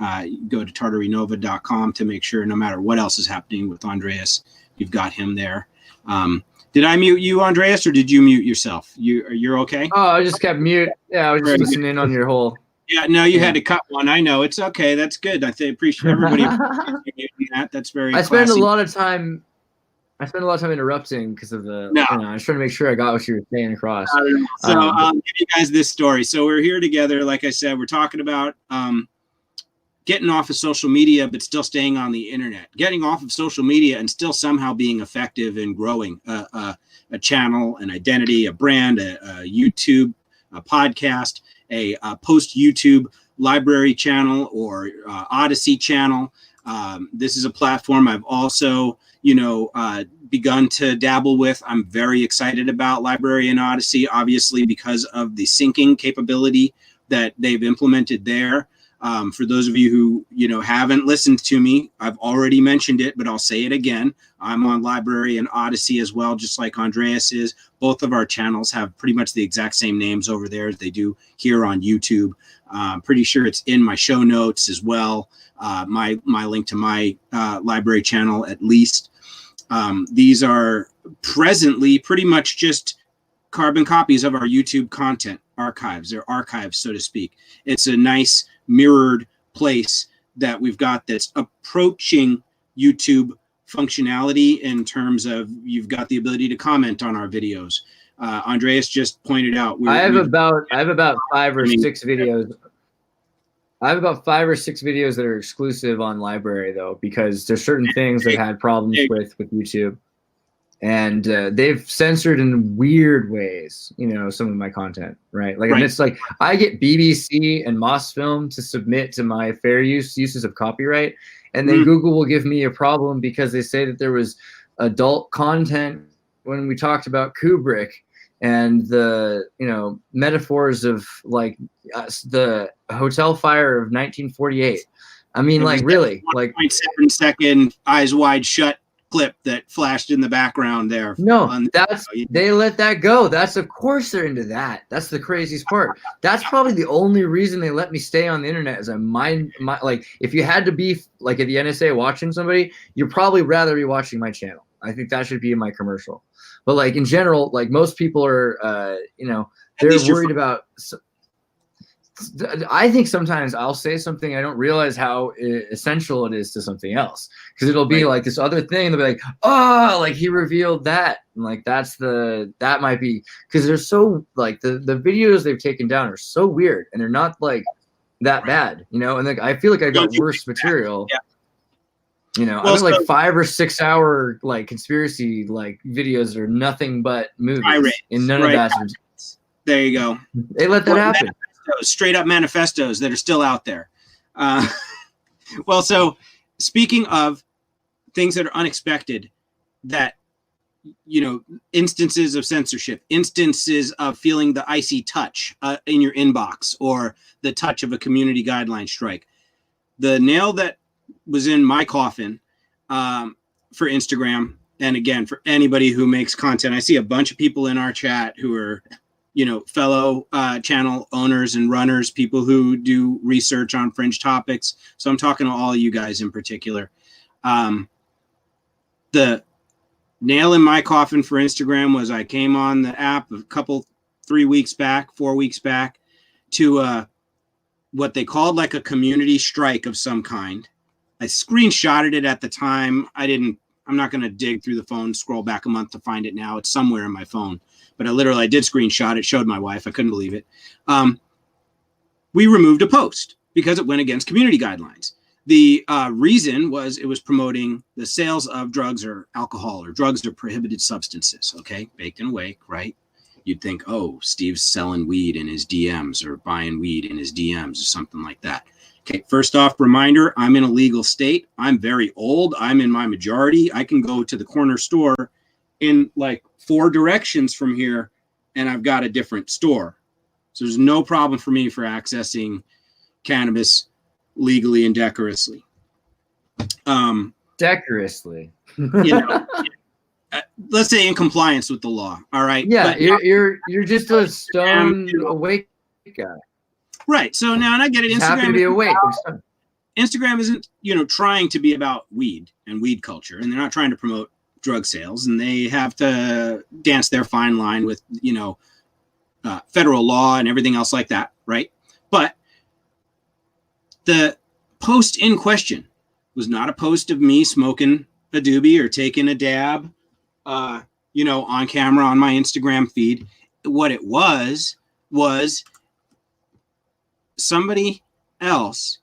Go to tartarinova.com to make sure no matter what else is happening with Andreas, you've got him there. Did I mute you, Andreas, or did you mute yourself? You're okay? Oh, I just kept mute. Yeah, I was just listening in on your whole. Yeah, no, you had to cut one. I know. It's okay. That's good. I appreciate everybody appreciating that. That's very I spend a lot of time interrupting because of the. No. I was trying to make sure I got what you were saying across. So I'll give you guys this story. So we're here together. Like I said, we're talking about getting off of social media, but still staying on the internet. Getting off of social media and still somehow being effective in growing a channel, an identity, a brand, a YouTube, a podcast, a post-YouTube library channel or Odyssey channel. This is a platform I've also, begun to dabble with. I'm very excited about Library and Odyssey, obviously, because of the syncing capability that they've implemented there. For those of you who, haven't listened to me, I've already mentioned it, but I'll say it again. I'm on Library and Odyssey as well, just like Andreas is. Both of our channels have pretty much the exact same names over there as they do here on YouTube. I'm pretty sure it's in my show notes as well. My link to my Library channel, at least. These are presently pretty much just carbon copies of our YouTube content archives. They're archives, so to speak. It's a nice mirrored place that we've got that's approaching YouTube functionality in terms of you've got the ability to comment on our videos. Andreas just pointed out I have about 5 or 6 videos. I have about 5 or 6 videos that are exclusive on Library though, because there's certain things that had problems with YouTube, and they've censored in weird ways, some of my content, right? Like, and it's like I get BBC and Mosfilm to submit to my fair uses of copyright, and then Google will give me a problem because they say that there was adult content when we talked about Kubrick and the metaphors of like the hotel fire of 1948. I mean, It like, was really, a like, 1.7-second eyes wide shut clip that flashed in the background there. no, they let that go. That's, of course they're into that. That's the craziest part. That's probably the only reason they let me stay on the internet is like, if you had to be like at the NSA watching somebody, you'd probably rather be watching my channel. I think that should be in my commercial. But like in general, like most people are, they're worried about. I think sometimes I'll say something I don't realize how essential it is to something else, because it'll be like this other thing. They'll be like, "Oh, like he revealed that," and like that might be because they're so like the videos they've taken down are so weird and they're not like that bad, and like I feel like I got worse material. Yeah. I got like 5 or 6 hour like conspiracy like videos that are nothing but movies, and none of that's. There you go. They let that happen. Straight up manifestos that are still out there. Well, so speaking of things that are unexpected, that, instances of censorship, instances of feeling the icy touch in your inbox or the touch of a community guideline strike. The nail that was in my coffin for Instagram, and again, for anybody who makes content, I see a bunch of people in our chat who are fellow channel owners and runners, people who do research on fringe topics. So I'm talking to all of you guys in particular. The nail in my coffin for Instagram was I came on the app 4 weeks back to what they called like a community strike of some kind. I screenshotted it at the time. I'm not going to dig through the phone, scroll back a month to find it now. It's somewhere in my phone. But I did screenshot it, showed my wife. I couldn't believe it. We removed a post because it went against community guidelines. The reason was it was promoting the sales of drugs or alcohol or drugs or prohibited substances. Okay, baked in a wake, right? You'd think, oh, Steve's selling weed in his DMs or buying weed in his DMs or something like that. Okay, first off, reminder, I'm in a legal state. I'm very old. I'm in my majority. I can go to the corner store in like 4 directions from here, and I've got a different store. So there's no problem for me for accessing cannabis legally and decorously. Decorously. Let's say in compliance with the law. All right. Yeah, but you're just a stone awake guy. Right. So now, and I get it. Instagram happy to be awake. Instagram isn't, trying to be about weed and weed culture, and they're not trying to promote drug sales, and they have to dance their fine line with, federal law and everything else like that. Right. But the post in question was not a post of me smoking a doobie or taking a dab, on camera on my Instagram feed. What it was somebody else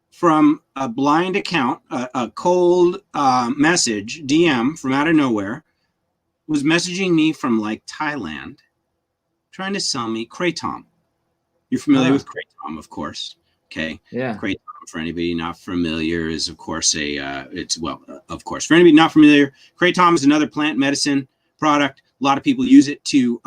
from a blind account, a cold message, DM from out of nowhere, was messaging me from like Thailand, trying to sell me Kratom. You're familiar with Kratom, of course. Okay. Yeah. Kratom, for anybody not familiar, is of course of course, for anybody not familiar, Kratom is another plant medicine product. A lot of people use it to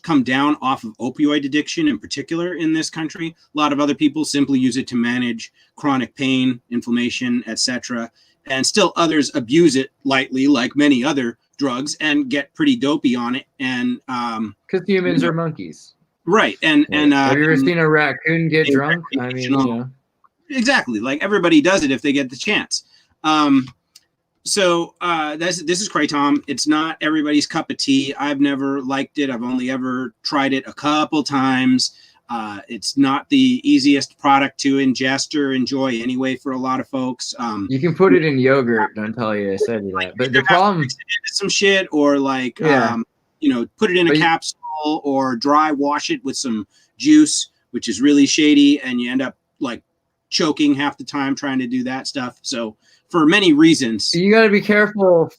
come down off of opioid addiction in particular in this country. A lot of other people simply use it to manage chronic pain, inflammation, etc. And still others abuse it lightly, like many other drugs, and get pretty dopey on it. And because humans are monkeys. Right. And have you ever seen a raccoon get drunk? I mean, exactly. Like everybody does it if they get the chance. So this is Kratom. It's not everybody's cup of tea. I've never liked it. I've only ever tried it a couple times. It's not the easiest product to ingest or enjoy anyway for a lot of folks. You can put it in yogurt. Don't tell you I said that. But the problem, some shit, or like put it in a capsule or dry wash it with some juice, which is really shady, and you end up like choking half the time trying to do that stuff. So for many reasons, you got to be careful,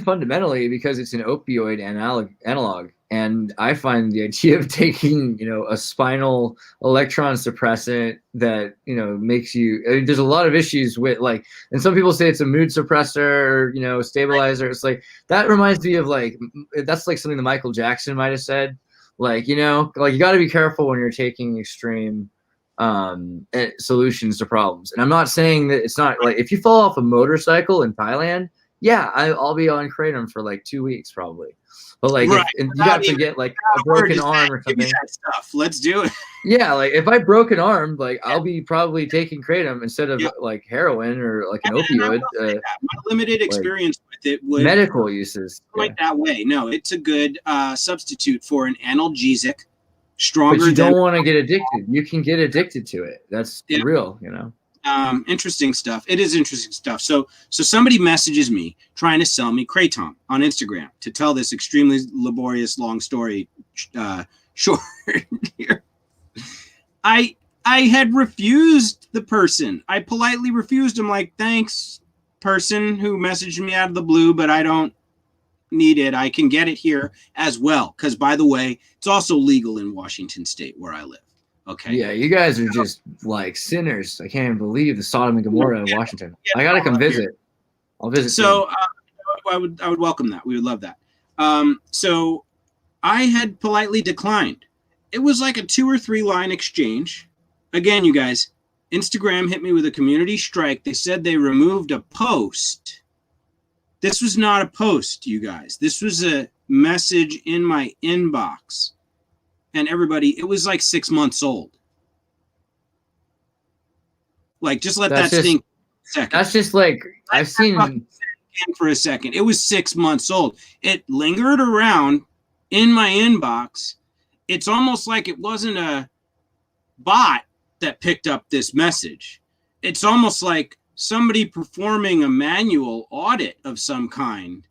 fundamentally, because it's an opioid analog. And I find the idea of taking, a spinal electron suppressant that, makes you, there's a lot of issues with like, and some people say it's a mood suppressor, stabilizer. It's like, that reminds me of like, that's like something that Michael Jackson might've said. Like, you got to be careful when you're taking extreme solutions to problems. And I'm not saying that it's not like if you fall off a motorcycle in Thailand, yeah, I'll be on kratom for like 2 weeks probably. But like, right. if you have to get like a broken arm or something. That stuff. Let's do it. Yeah, like if I broke an arm, like I'll be probably taking kratom instead of like heroin or like an opioid. My limited experience with it would medical uses quite that way. No, it's a good substitute for an analgesic. Stronger. But you don't want to get addicted. You can get addicted to it. That's real, you know. Interesting stuff. It is interesting stuff. So somebody messages me trying to sell me kratom on Instagram to tell this extremely laborious long story short here. I had refused the person. I politely refused him, like, thanks, person who messaged me out of the blue, but I don't need it. I can get it here as well. Because, by the way, it's also legal in Washington State where I live. Okay. Yeah, you guys are just like sinners. I can't even believe the Sodom and Gomorrah of Washington. I gotta come visit. I'll visit. So I would welcome that. We would love that. So I had politely declined. It was like a 2 or 3 line exchange. Again, you guys, Instagram hit me with a community strike. They said they removed a post. This was not a post, you guys. This was a message in my inbox. And everybody, it was like 6 months old. Like, just let that stink for a second. That's just like, I've seen for a second. It was 6 months old. It lingered around in my inbox. It's almost like it wasn't a bot that picked up this message. It's almost like somebody performing a manual audit of some kind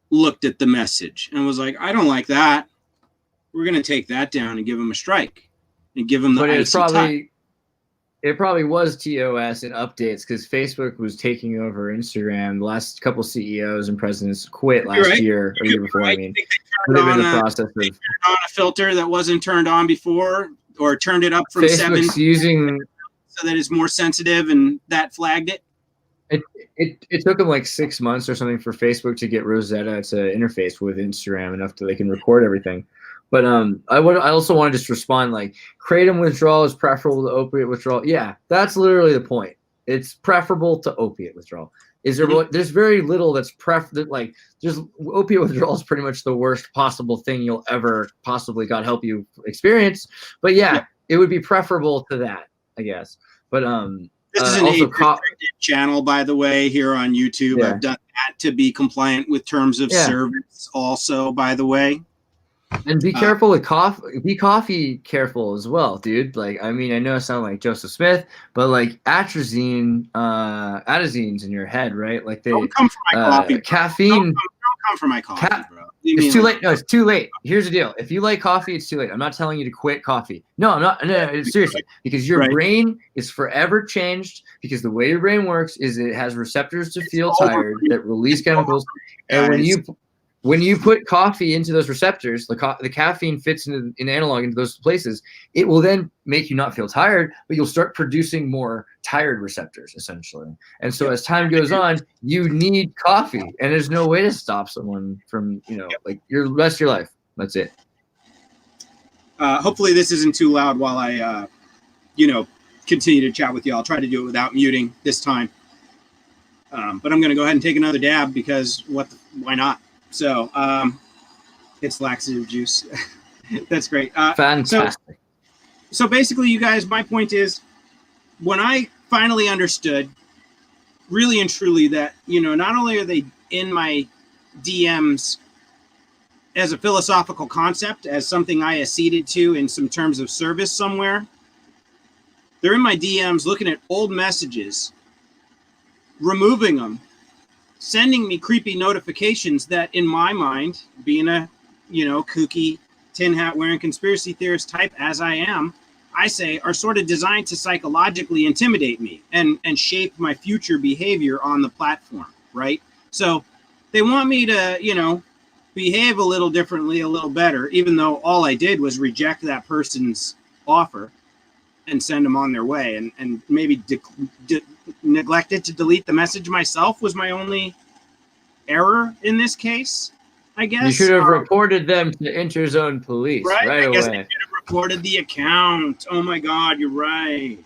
looked at the message and was like, I don't like that. We're going to take that down and give them a strike and give them the icy touch. It probably was TOS and updates because Facebook was taking over Instagram. The last couple CEOs and presidents quit last year or year before. I mean, they turned on a filter that wasn't turned on before, or turned it up from Facebook's 7 using so that it's more sensitive, and that flagged it. It took them like 6 months or something for Facebook to get Rosetta to interface with Instagram enough that they can record everything. But I also want to just respond, like, kratom withdrawal is preferable to opiate withdrawal. Yeah, that's literally the point. It's preferable to opiate withdrawal. There's very little that's there's opiate withdrawal is pretty much the worst possible thing you'll ever possibly, God help you, experience. But yeah, it would be preferable to that, I guess. But this is an age-restricted channel, by the way, here on YouTube. Yeah. I've done that to be compliant with terms of service also, by the way. And be careful with coffee. Be coffee careful as well, dude. Like, I mean, I know I sound like Joseph Smith, but like adezine's in your head, right? Like don't come for my coffee. Caffeine. Don't come for my coffee, bro. It's too late. No, it's too late. Here's the deal. If you like coffee, it's too late. I'm not telling you to quit coffee. No, I'm not. No, seriously, because your brain is forever changed. Because the way your brain works is it has receptors to feel tired that release chemicals, and when you put coffee into those receptors, the caffeine fits in analog into those places. It will then make you not feel tired, but you'll start producing more tired receptors, essentially. And so as time goes on, you need coffee, and there's no way to stop someone from, like your rest of your life. That's it. Hopefully this isn't too loud while I, continue to chat with you. I'll try to do it without muting this time. But I'm going to go ahead and take another dab because why not? So it's laxative juice. That's great. Fantastic. So basically, you guys, my point is, when I finally understood really and truly that, not only are they in my DMs as a philosophical concept, as something I acceded to in some terms of service somewhere, they're in my DMs looking at old messages, removing them, sending me creepy notifications that, in my mind, being a, kooky, tin hat wearing conspiracy theorist type as I am, I say are sort of designed to psychologically intimidate me and shape my future behavior on the platform, right? So they want me to, behave a little differently, a little better, even though all I did was reject that person's offer and send them on their way, and maybe neglected to delete the message myself was my only error in this case, I guess. You should have reported them to Interzone Police right I guess I away. should have reported the account. Oh my God, you're right.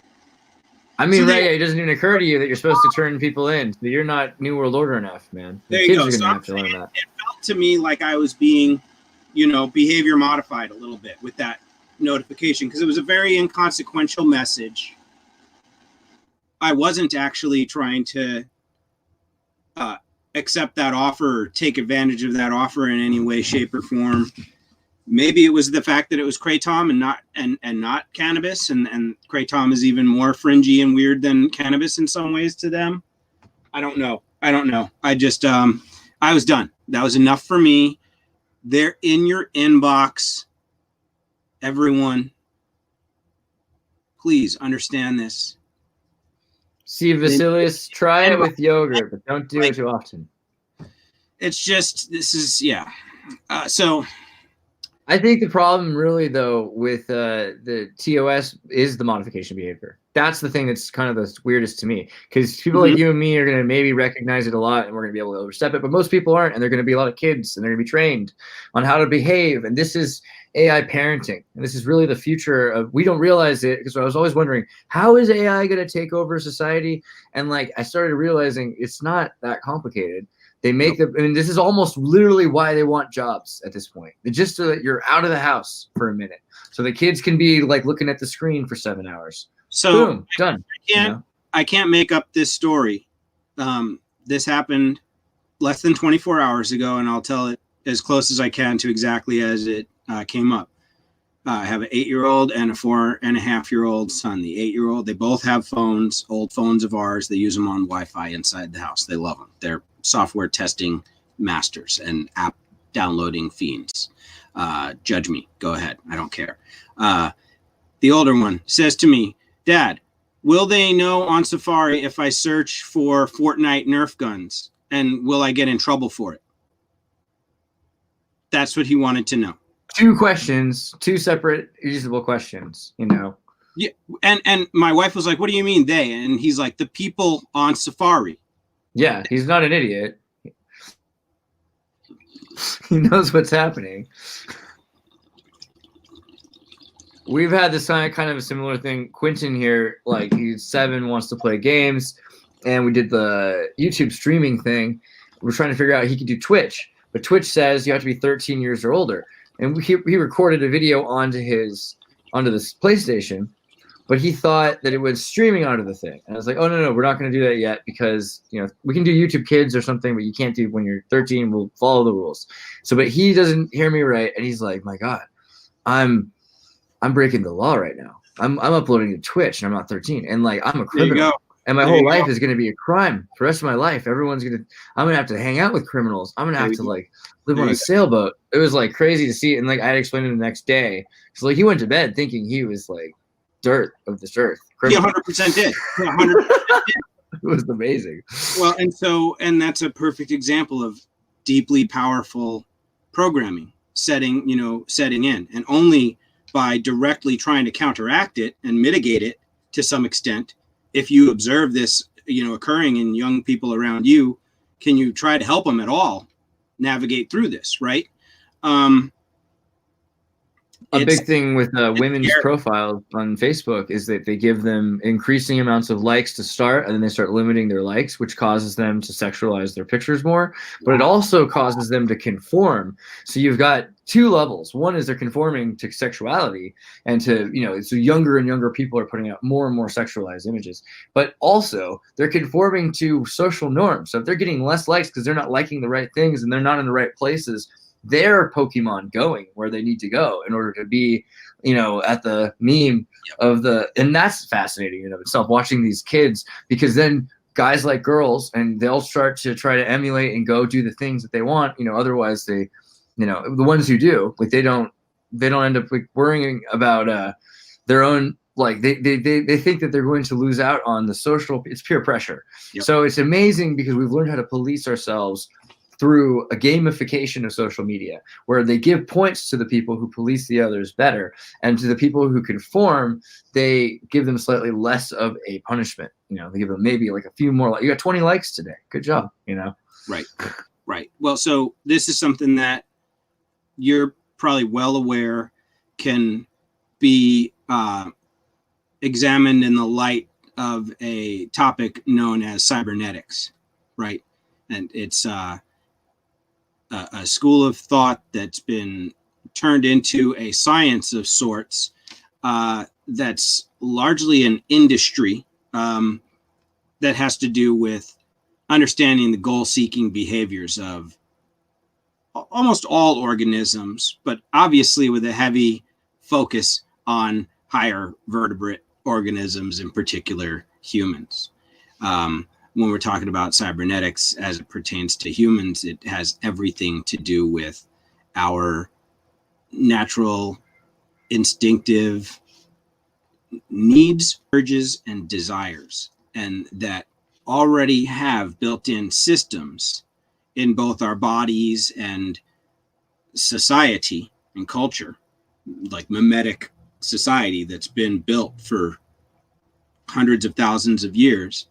I mean, right? It doesn't even occur to you that you're supposed to turn people in. So you're not New World Order enough, man. There The you kids go. are So gonna have to learn that. It felt to me like I was being, behavior modified a little bit with that notification because it was a very inconsequential message. I wasn't actually trying to accept that offer or take advantage of that offer in any way, shape, or form. Maybe it was the fact that it was Kratom and not cannabis, and Kratom is even more fringy and weird than cannabis in some ways to them. I don't know. I just I was done. That was enough for me. They're in your inbox. Everyone, please understand this. See, Vasilius, try it with yogurt, but don't do it too often. It's just, so I think the problem really, though, with the TOS is the modification behavior. That's the thing that's kind of the weirdest to me, because people like you and me are going to maybe recognize it a lot and we're going to be able to overstep it, but most people aren't, and they're going to be a lot of kids and they're going to be trained on how to behave. And this is AI parenting, and this is really the future of, we don't realize it, because I was always wondering, how is AI going to take over society? And like, I started realizing it's not that complicated. They make this is almost literally why they want jobs at this point. Just so that you're out of the house for a minute, so the kids can be like looking at the screen for 7 hours. So boom, done. I can't make up this story. This happened less than 24 hours ago, and I'll tell it as close as I can to exactly as it came up. I have an 8-year-old and a 4.5-year-old son. The 8-year-old, they both have phones, old phones of ours. They use them on Wi-Fi inside the house. They love them. They're software testing masters and app downloading fiends. Judge me. Go ahead. I don't care. The older one says to me, Dad, will they know on Safari if I search for Fortnite Nerf guns? And will I get in trouble for it? That's what he wanted to know. 2 questions, 2 separate reasonable questions, Yeah, and my wife was like, what do you mean they? And he's like, the people on Safari. Yeah, he's not an idiot. He knows what's happening. We've had this kind of a similar thing. Quentin here, like, he's 7, wants to play games, and we did the YouTube streaming thing. We're trying to figure out he could do Twitch, but Twitch says you have to be 13 years or older. And he recorded a video onto this PlayStation, but he thought that it was streaming onto the thing. And I was like, oh, no, we're not going to do that yet, because we can do YouTube Kids or something, but you can't do when you're 13. We'll follow the rules. But he doesn't hear me right, and he's like, my God, I'm breaking the law right now. I'm uploading to Twitch, and I'm not 13, and like I'm a criminal, and my whole life is going to be a crime for the rest of my life. I'm gonna have to hang out with criminals. I'm gonna have to like live on a sailboat. It was like crazy to see, and like I had explained it the next day. So like he went to bed thinking he was like dirt of this earth. He 100% did. 100% did. It was amazing. Well, and that's a perfect example of deeply powerful programming setting in, and only by directly trying to counteract it and mitigate it to some extent. If you observe this, occurring in young people around you, can you try to help them at all navigate through this, right? A big thing with women's profiles on Facebook is that they give them increasing amounts of likes to start, and then they start limiting their likes, which causes them to sexualize their pictures more. But it also causes them to conform. So you've got 2 levels. One is they're conforming to sexuality, and so younger and younger people are putting out more and more sexualized images. But also they're conforming to social norms. So if they're getting less likes because they're not liking the right things and they're not in the right places, their Pokemon going where they need to go in order to be, at the meme of and that's fascinating in of itself, watching these kids, because then guys like girls, and they'll start to try to emulate and go do the things that they want, otherwise they, the ones who do, like they don't end up like worrying about their own, like they think that they're going to lose out on the social, it's peer pressure. Yep. So it's amazing because we've learned how to police ourselves through a gamification of social media, where they give points to the people who police the others better, and to the people who conform, they give them slightly less of a punishment. They give them maybe like a few more. You got 20 likes today. Good job. Right. Well, so this is something that you're probably well aware can be examined in the light of a topic known as cybernetics, right? And it's a school of thought that's been turned into a science of sorts that's largely an industry that has to do with understanding the goal-seeking behaviors of almost all organisms, but obviously with a heavy focus on higher vertebrate organisms, in particular humans. When we're talking about cybernetics as it pertains to humans, it has everything to do with our natural, instinctive needs, urges, and desires, and that already have built-in systems in both our bodies and society and culture, like mimetic society that's been built for hundreds of thousands of years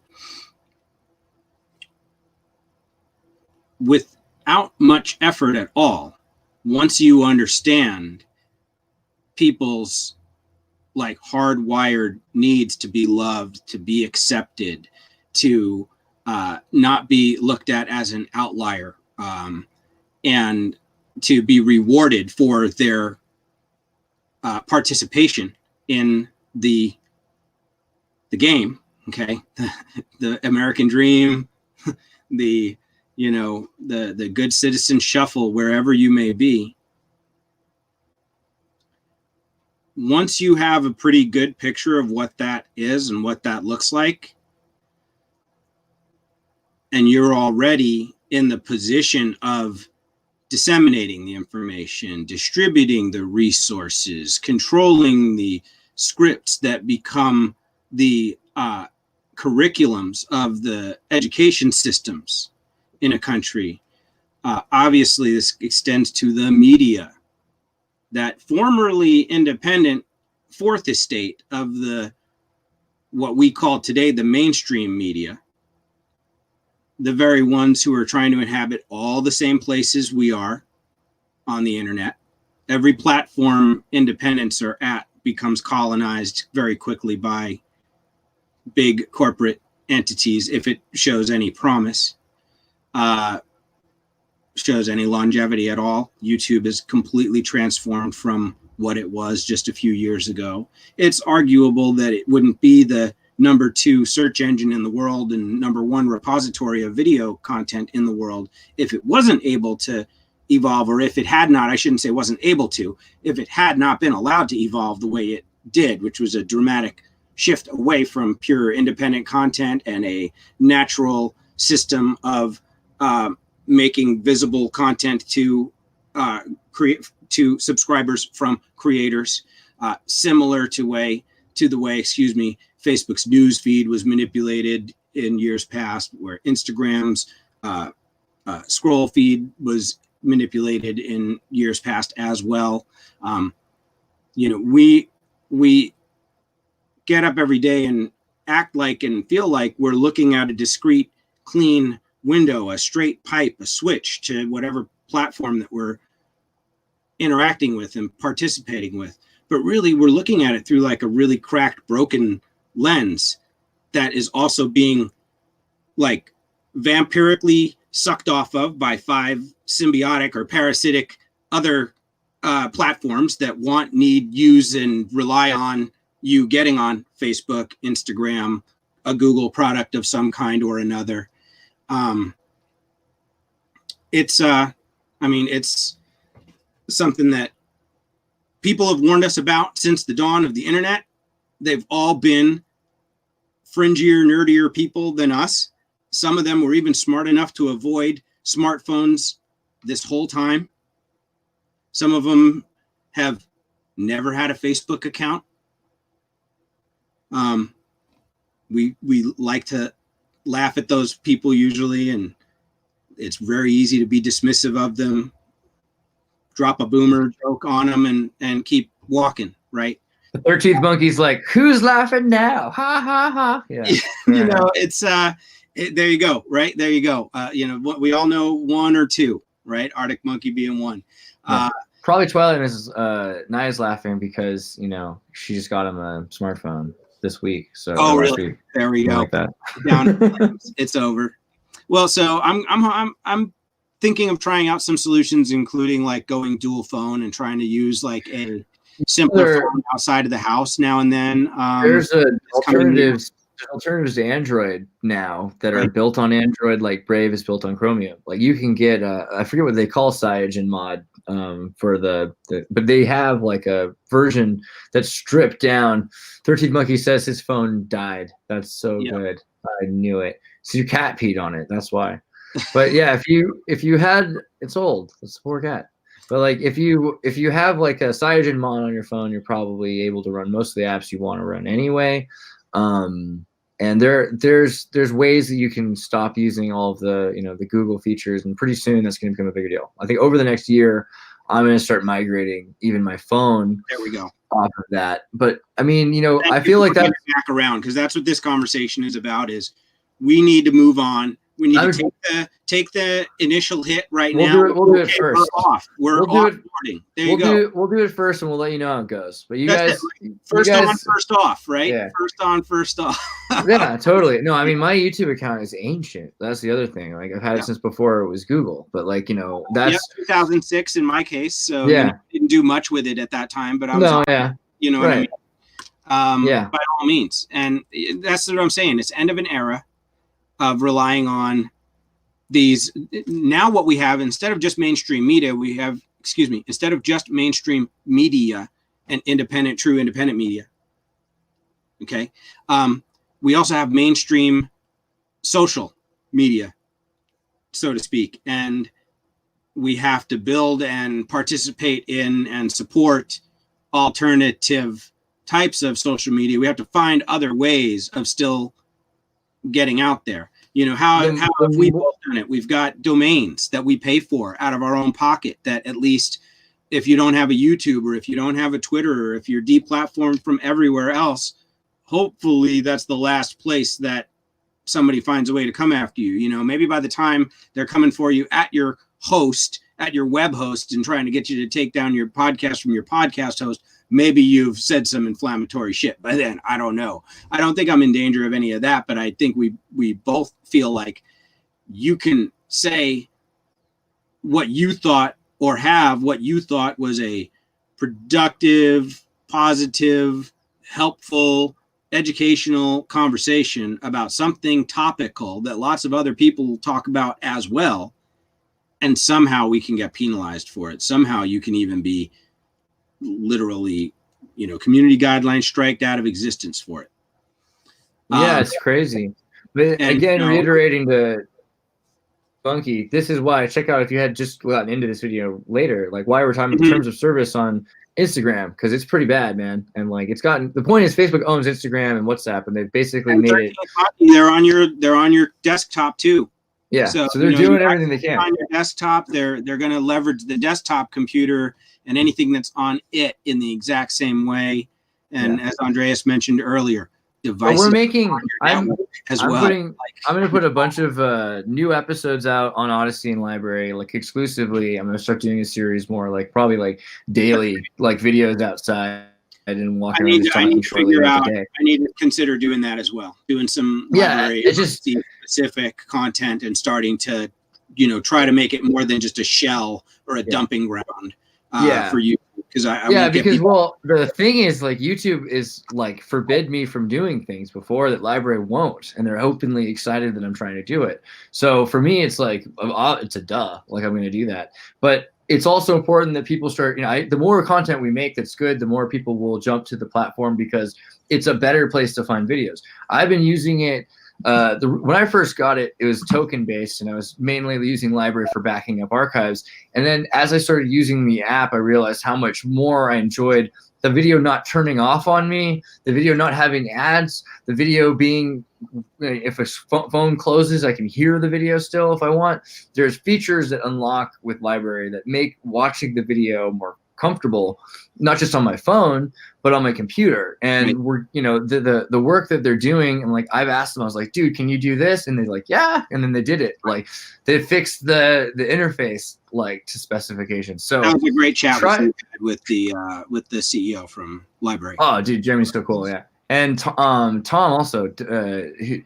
without much effort at all. Once you understand people's like hardwired needs to be loved, to be accepted, to not be looked at as an outlier, and to be rewarded for their participation in the game. Okay, the American dream, the good citizen shuffle, wherever you may be. Once you have a pretty good picture of what that is and what that looks like, and you're already in the position of disseminating the information, distributing the resources, controlling the scripts that become the curriculums of the education systems in a country. Obviously, this extends to the media, that formerly independent fourth estate of the what we call today the mainstream media, the very ones who are trying to inhabit all the same places we are on the internet. Every platform independents are at becomes colonized very quickly by big corporate entities if it shows any promise, shows any longevity at all. YouTube is completely transformed from what it was just a few years ago. It's arguable that it wouldn't be the number 2 search engine in the world and number 1 repository of video content in the world if it wasn't able to evolve, or if it had not, I shouldn't say wasn't able to, if it had not been allowed to evolve the way it did, which was a dramatic shift away from pure independent content and a natural system of making visible content to to subscribers from creators, similar to the way Facebook's news feed was manipulated in years past, where Instagram's scroll feed was manipulated in years past as well. We get up every day and act like and feel like we're looking at a discrete, clean window, a straight pipe, a switch to whatever platform that we're interacting with and participating with. But really, we're looking at it through like a really cracked, broken lens that is also being like vampirically sucked off of by 5 symbiotic or parasitic other platforms that want, need, use, and rely on you getting on Facebook, Instagram, a Google product of some kind or another. It's something that people have warned us about since the dawn of the internet. They've all been fringier, nerdier people than us. Some of them were even smart enough to avoid smartphones this whole time. Some of them have never had a Facebook account. We like to laugh at those people usually, and it's very easy to be dismissive of them, drop a boomer joke on them and keep walking, right? The 13th monkey's like, who's laughing now? Ha ha ha. Yeah. It's there you go, right? There you go. We all know 1 or 2, right? Arctic monkey being 1. Probably Twilight is Naya's laughing because she just got him a smartphone this week. So last really? week, There we go. like that. Down, it's over. Well, so I'm thinking of trying out some solutions, including like going dual phone and trying to use like a simpler phone outside of the house now and then. There's alternatives to Android now that are built on Android, like Brave is built on Chromium. Like you can get I forget what they call CyanogenMod for but they have like a version that's stripped down. 13 Monkey says his phone died. That's so good. I knew it. So your cat peed on it. That's why. But yeah, if you had, it's old. It's a poor cat. But like if you have like a CyanogenMod on your phone, you're probably able to run most of the apps you want to run anyway. And there's ways that you can stop using all of the the Google features, and pretty soon that's going to become a bigger deal. I think over the next year, I'm going to start migrating even my phone. There we go. Off of that. But I mean, I feel like that's back around, because that's what this conversation is about. Is we need to move on. We need to take the initial hit now. We'll do it first. We're off. We're offboarding. There you go. We'll do it first, and we'll let you know how it goes. But first on, first off, right? Yeah. First on, first off. Yeah, totally. No, I mean, my YouTube account is ancient. That's the other thing. Like I've had it since before it was Google. But like that's 2006 in my case. So didn't do much with it at that time. But I was what I mean. By all means, and that's what I'm saying. It's end of an era of relying on these. Now what we have, instead of just mainstream media, instead of just mainstream media and true independent media. Okay. We also have mainstream social media, so to speak. And we have to build and participate in and support alternative types of social media. We have to find other ways of still getting out there. How have we both done it? We've got domains that we pay for out of our own pocket, that at least if you don't have a YouTube, or if you don't have a Twitter, or if you're deplatformed from everywhere else, hopefully that's the last place that somebody finds a way to come after you. Maybe by the time they're coming for you at your web host and trying to get you to take down your podcast from your podcast host, maybe you've said some inflammatory shit by then. I don't know. I don't think I'm in danger of any of that, but I think we both feel like you can say what you thought, or have what you thought was a productive, positive, helpful, educational conversation about something topical that lots of other people talk about as well. And somehow we can get penalized for it. Somehow you can even be literally, community guidelines striked out of existence for it. Yeah, it's crazy. But again, reiterating to Bunky, this is why, check out if you had just gotten into this video later, like why we're talking about terms of service on Instagram, because it's pretty bad, man. And like the point is Facebook owns Instagram and WhatsApp, and they've basically made it. They're on your desktop too. Yeah, so they're doing everything they can on your desktop. They're going to leverage the desktop computer and anything that's on it in the exact same way. And as Andreas mentioned earlier, devices. We're making. I'm going to put a bunch of new episodes out on Odyssey and Library, like exclusively. I'm going to start doing a series more like probably like daily, like videos outside. I didn't walk around just talking shortly every day. I need to consider doing that as well. Doing some library specific content and starting to, try to make it more than just a shell or a dumping ground for you. Because the thing is, like, YouTube is like forbid me from doing things before that Library won't, and they're openly excited that I'm trying to do it. So for me, it's like it's a duh, like I'm going to do that. But it's also important that people start, the more content we make that's good, the more people will jump to the platform, because it's a better place to find videos. I've been using it. When I first got it, it was token based, and I was mainly using Library for backing up archives. And then as I started using the app, I realized how much more I enjoyed the video not turning off on me, the video not having ads, the video being, if a phone closes, I can hear the video still if I want. There's features that unlock with Library that make watching the video more comfortable, not just on my phone, but on my computer. And Right. we're, you know, the work that they're doing, and like I've asked them, I was like, dude, can you do this? And they're like, yeah. And then they did it. Like they fixed the interface like to specifications. So that was a great chat with the CEO from Library. Oh, dude, Jeremy's so cool. Yeah. And Tom also,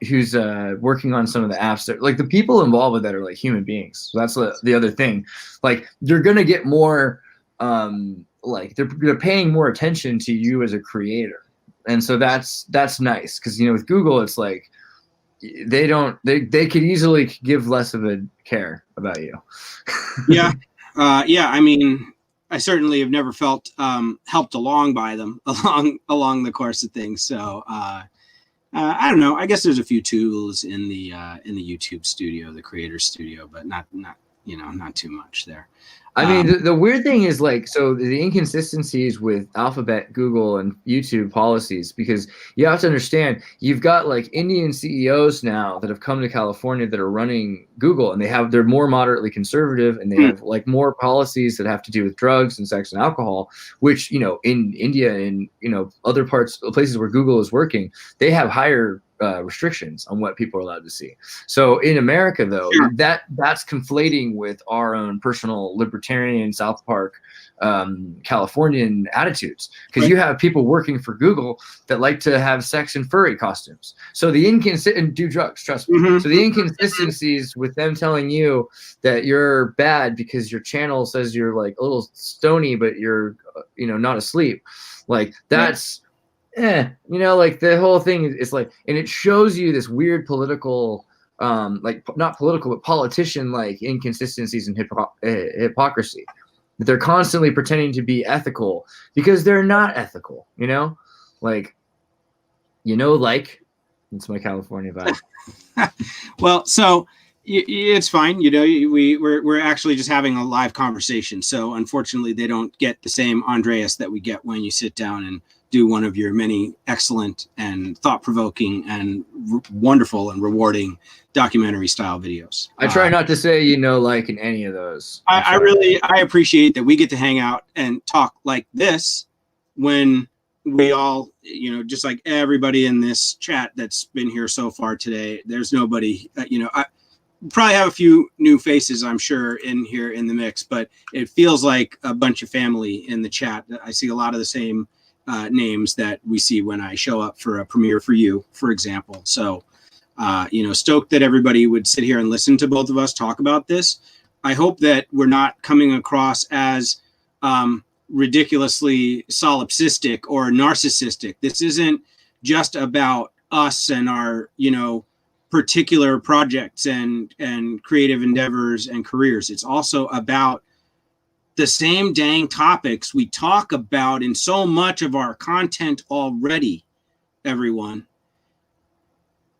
who's working on some of the apps that, like, the people involved with that are like human beings. So that's the other thing. Like, you're gonna get more, like they're paying more attention to you as a creator, and so that's nice, because you know with Google it's like they could easily give less of a care about you. Yeah, yeah. I mean, I certainly have never felt helped along by them along the course of things. So I don't know. I guess there's a few tools in the YouTube studio, the creator studio, but not not too much there. I mean, the weird thing is, like, so the inconsistencies with Alphabet, Google, and YouTube policies, because you have to understand, you've got like Indian CEOs now that have come to California that are running Google, and they're more moderately conservative, and they have like more policies that have to do with drugs and sex and alcohol, which, you know, in India and, you know, other places where Google is working, they have higher restrictions on what people are allowed to see. So in America, though, Sure. that's conflating with our own personal libertarian South Park Californian attitudes, because you have people working for Google that like to have sex in furry costumes. So the and do drugs, trust me. Mm-hmm. So the inconsistencies with them telling you that you're bad because your channel says you're like a little stony, but you're, you know, not asleep. Like that's, you know, like the whole thing is like, and it shows you this weird political, like not political, but politician like inconsistencies and hypocrisy. That they're constantly pretending to be ethical because they're not ethical, you know? Like, you know, like, it's my California vibe. Well, so it's fine. You know, we're actually just having a live conversation. So unfortunately, they don't get the same Andreas that we get when you sit down and do one of your many excellent and thought-provoking and wonderful and rewarding documentary style videos. I try not to say, you know, like in any of those. I appreciate that we get to hang out and talk like this when we all, you know, just like everybody in this chat that's been here so far today, there's nobody, you know, I probably have a few new faces, I'm sure, in here in the mix, but it feels like a bunch of family in the chat. I see a lot of the same names that we see when I show up for a premiere for you, for example. So, you know, stoked that everybody would sit here and listen to both of us talk about this. I hope that we're not coming across as ridiculously solipsistic or narcissistic. This isn't just about us and our, you know, particular projects and creative endeavors and careers. It's also about the same dang topics we talk about in so much of our content already, everyone.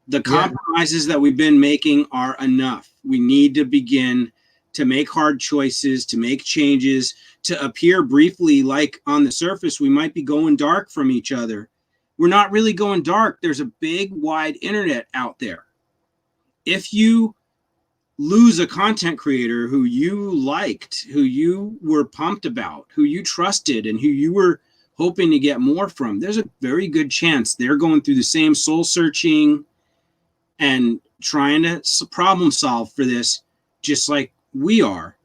The compromises that we've been making are enough. We need to begin to make hard choices, to make changes, to appear briefly like on the surface we might be going dark from each other. We're not really going dark. There's a big, wide internet out there. If you lose a content creator who you liked, who you were pumped about, who you trusted, and who you were hoping to get more from, there's a very good chance they're going through the same soul searching and trying to problem solve for this, just like we are.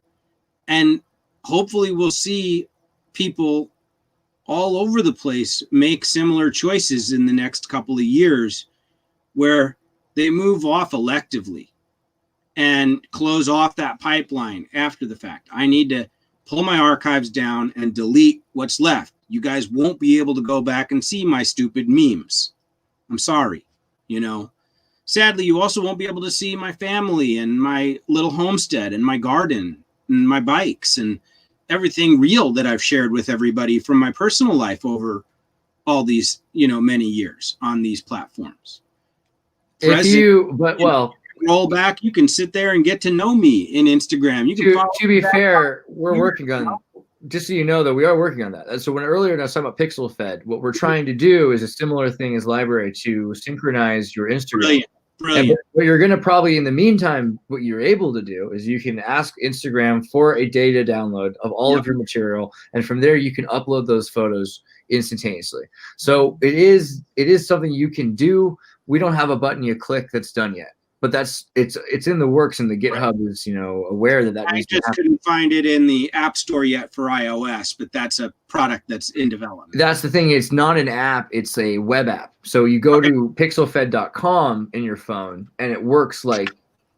And hopefully we'll see people all over the place make similar choices in the next couple of years where they move off electively and close off that pipeline after the fact. I need to pull my archives down and delete what's left. You guys won't be able to go back and see my stupid memes. I'm sorry, you know. Sadly, you also won't be able to see my family and my little homestead and my garden and my bikes and everything real that I've shared with everybody from my personal life over all these, you know, many years on these platforms. Roll back, you can sit there and get to know me in Instagram. You can to be fair, we're working on, just so you know, that we are working on that. So when earlier I was talking about pixel fed, what we're trying to do is a similar thing as Library to synchronize your Instagram. Brilliant. Brilliant. What you're going to probably, in the meantime, what you're able to do is you can ask Instagram for a data download of all of your material, and from there you can upload those photos instantaneously. So it is something you can do. We don't have a button you click that's done yet, but it's in the works, and the GitHub is aware that I needs just to happen. couldn't find it in the App Store yet for iOS, but that's a product that's in development. That's the thing. It's not an app. It's a web app. So you go to pixelfed.com in your phone, and it works like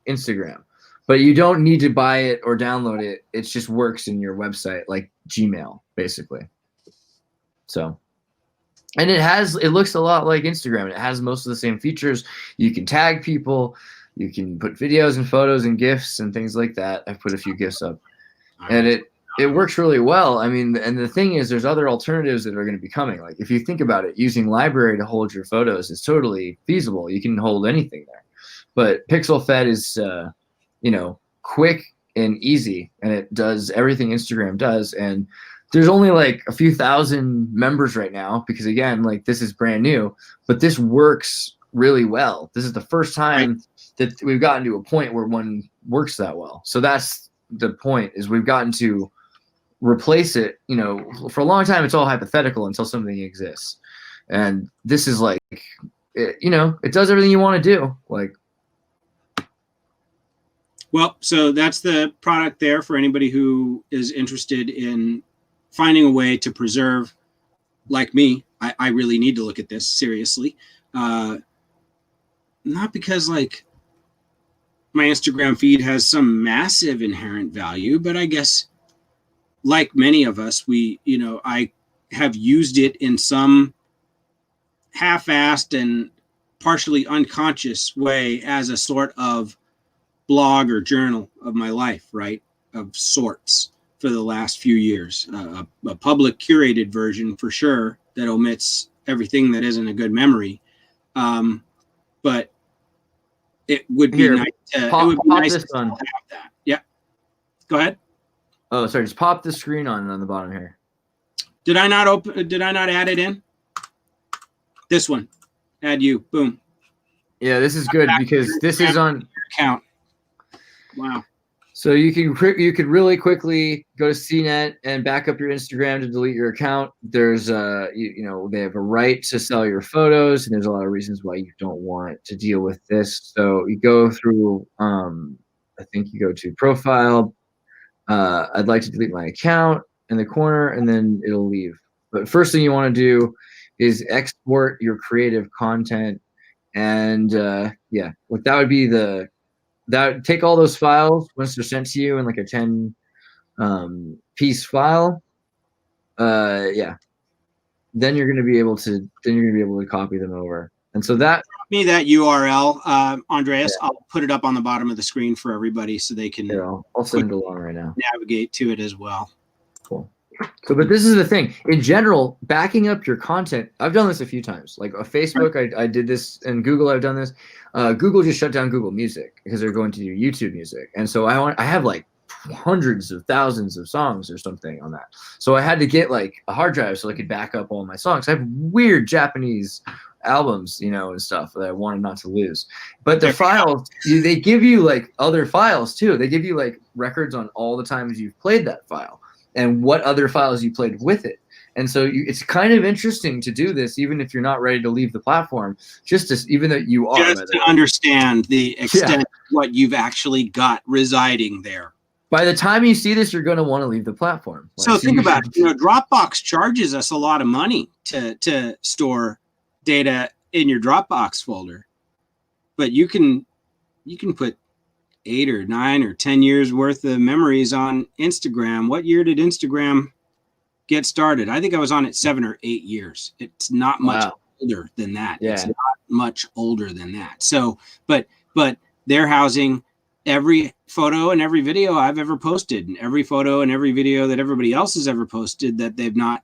Instagram. But you don't need to buy it or download it. It just works in your website like Gmail, basically. So, and it looks a lot like Instagram. It has most of the same features. You can tag people. You can put videos and photos and GIFs and things like that. I've put a few GIFs up. And it works really well. I mean, and the thing is, there's other alternatives that are going to be coming. Like, if you think about it, using library to hold your photos is totally feasible. You can hold anything there. But PixelFed is, quick and easy, and it does everything Instagram does. And there's only like a few thousand members right now because, again, like, this is brand new. But this works really well. This is the first time that we've gotten to a point where one works that well. So that's the point, is we've gotten to replace it. For a long time it's all hypothetical until something exists, and this is like it does everything you want to do. Like, well, so that's the product there for anybody who is interested in finding a way to preserve. Like me, I really need to look at this seriously, not because like my Instagram feed has some massive inherent value, but I guess like many of us, I have used it in some half-assed and partially unconscious way as a sort of blog or journal of my life, right? Of sorts for the last few years. A public curated version for sure that omits everything that isn't a good memory. But it would be nice to have that. Yeah. Go ahead. Oh, sorry. Just pop the screen on the bottom here. Did I not add it in? This one. Add you. Boom. Yeah, this is good because this is on account. Wow. So you could really quickly go to CNET and back up your Instagram to delete your account. There's they have a right to sell your photos, and there's a lot of reasons why you don't want to deal with this. So you go through I think you go to profile. I'd like to delete my account in the corner, and then it'll leave. But first thing you want to do is export your creative content, and that would be take all those files once they're sent to you in like a 10 piece file. Then you're going to be able to copy them over. And so that drop me that URL, Andreas. Yeah. I'll put it up on the bottom of the screen for everybody so they can I'll send it along right now. Navigate to it as well. Cool. So, but this is the thing. In general, backing up your content, I've done this a few times. Like on Facebook, I did this, and Google, I've done this. Google just shut down Google Music because they're going to do YouTube Music, and so I have like hundreds of thousands of songs or something on that. So I had to get like a hard drive so I could back up all my songs. I have weird Japanese albums, and stuff that I wanted not to lose. But the files, they give you like other files too. They give you like records on all the times you've played that file and what other files you played with it. And so it's kind of interesting to do this, even if you're not ready to leave the platform, even though you are. Just to understand the extent of what you've actually got residing there. By the time you see this, you're going to want to leave the platform. So think about it. Dropbox charges us a lot of money to store data in your Dropbox folder, but you can put 8 or 9 or 10 years worth of memories on Instagram. What year did Instagram get started? I think I was on it 7 or 8 years. It's not much older than that. Yeah. It's not much older than that. So, but they're housing every photo and every video I've ever posted, and every photo and every video that everybody else has ever posted that they've not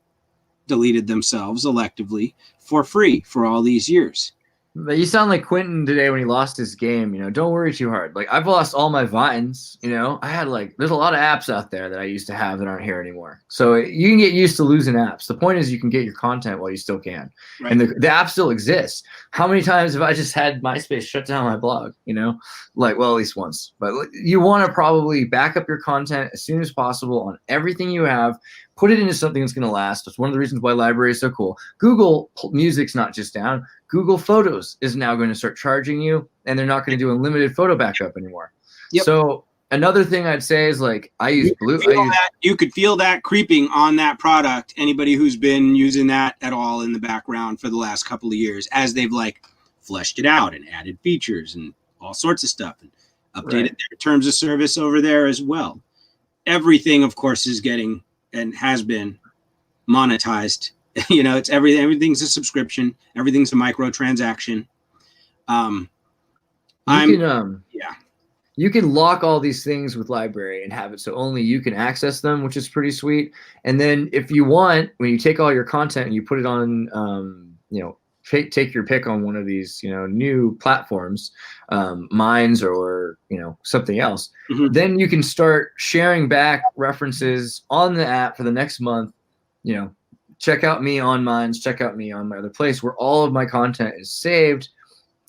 deleted themselves electively for free for all these years. But you sound like Quentin today when he lost his game. Don't worry too hard. Like I've lost all my vines. I had there's a lot of apps out there that I used to have that aren't here anymore. So you can get used to losing apps. The point is you can get your content while you still can, Right. and the app still exists. How many times have I just had MySpace shut down my blog? Well, at least once. But you want to probably back up your content as soon as possible on everything you have. Put it into something that's going to last. That's one of the reasons why library is so cool. Google Music's not just down. Google Photos is now going to start charging you, and they're not going to do unlimited photo backup anymore. Yep. So another thing I'd say is I use Blue. You could feel that creeping on that product. Anybody who's been using that at all in the background for the last couple of years, as they've fleshed it out and added features and all sorts of stuff and updated their terms of service over there as well. Everything, of course, is getting and has been monetized. It's everything's a subscription. Everything's a microtransaction. You can lock all these things with library and have it so only you can access them, which is pretty sweet. And then if you want, when you take all your content and you put it on, take your pick on one of these, new platforms, Minds or something else, then you can start sharing back references on the app for the next month. Check out me on Minds, check out me on my other place where all of my content is saved.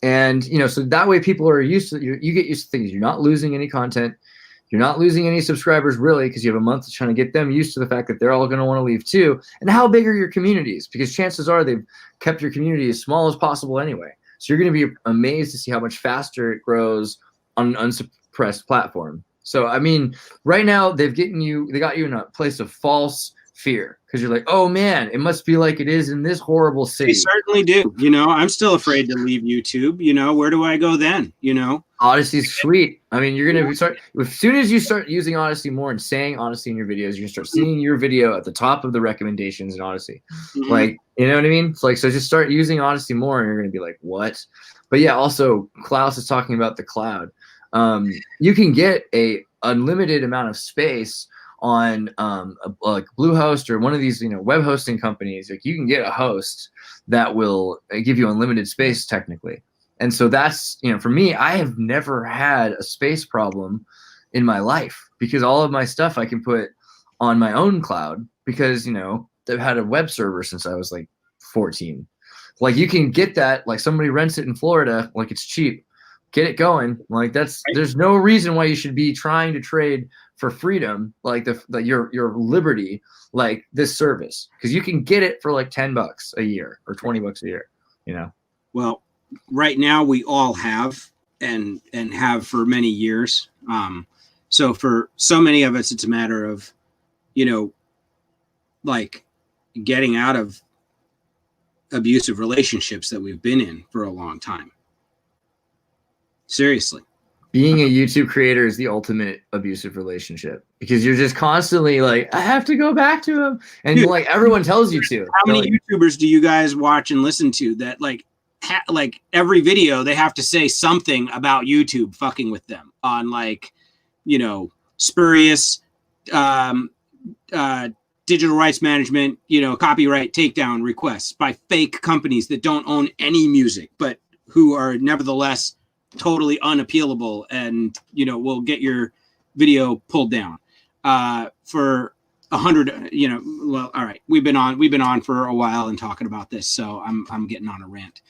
And, so that way people are used to, you get used to things. You're not losing any content. You're not losing any subscribers really, because you have a month trying to get them used to the fact that they're all going to want to leave too. And how big are your communities? Because chances are they've kept your community as small as possible anyway. So you're going to be amazed to see how much faster it grows on an unsuppressed platform. So, right now they got you in a place of false fear because you're like, oh man, it must be like it is in this horrible city. They certainly do. I'm still afraid to leave YouTube. Where do I go then? Odyssey's sweet. You're gonna start as soon as you start using Odyssey more and saying Odyssey in your videos, you're gonna start seeing your video at the top of the recommendations in Odyssey. You know what I mean? It's so just start using Odyssey more, and you're gonna be like, what? But yeah, also Klaus is talking about the cloud. You can get a unlimited amount of space on Bluehost or one of these web hosting companies. You can get a host that will give you unlimited space technically. And so that's for me, I have never had a space problem in my life because all of my stuff I can put on my own cloud because they've had a web server since I was 14. You can get that, somebody rents it in Florida, it's cheap, get it going. There's no reason why you should be trying to trade for freedom, your liberty, this service, because you can get it for $10 a year or $20 a year. Well, right now we all have and have for many years. So for so many of us, it's a matter of, getting out of abusive relationships that we've been in for a long time. Seriously. Being a YouTube creator is the ultimate abusive relationship because you're just constantly I have to go back to him. And everyone tells you to. How many YouTubers do you guys watch and listen to that every video they have to say something about YouTube fucking with them on spurious digital rights management, copyright takedown requests by fake companies that don't own any music, but who are nevertheless totally unappealable and will get your video pulled down for 100. Well, all right, we've been on for a while and talking about this, so I'm getting on a rant.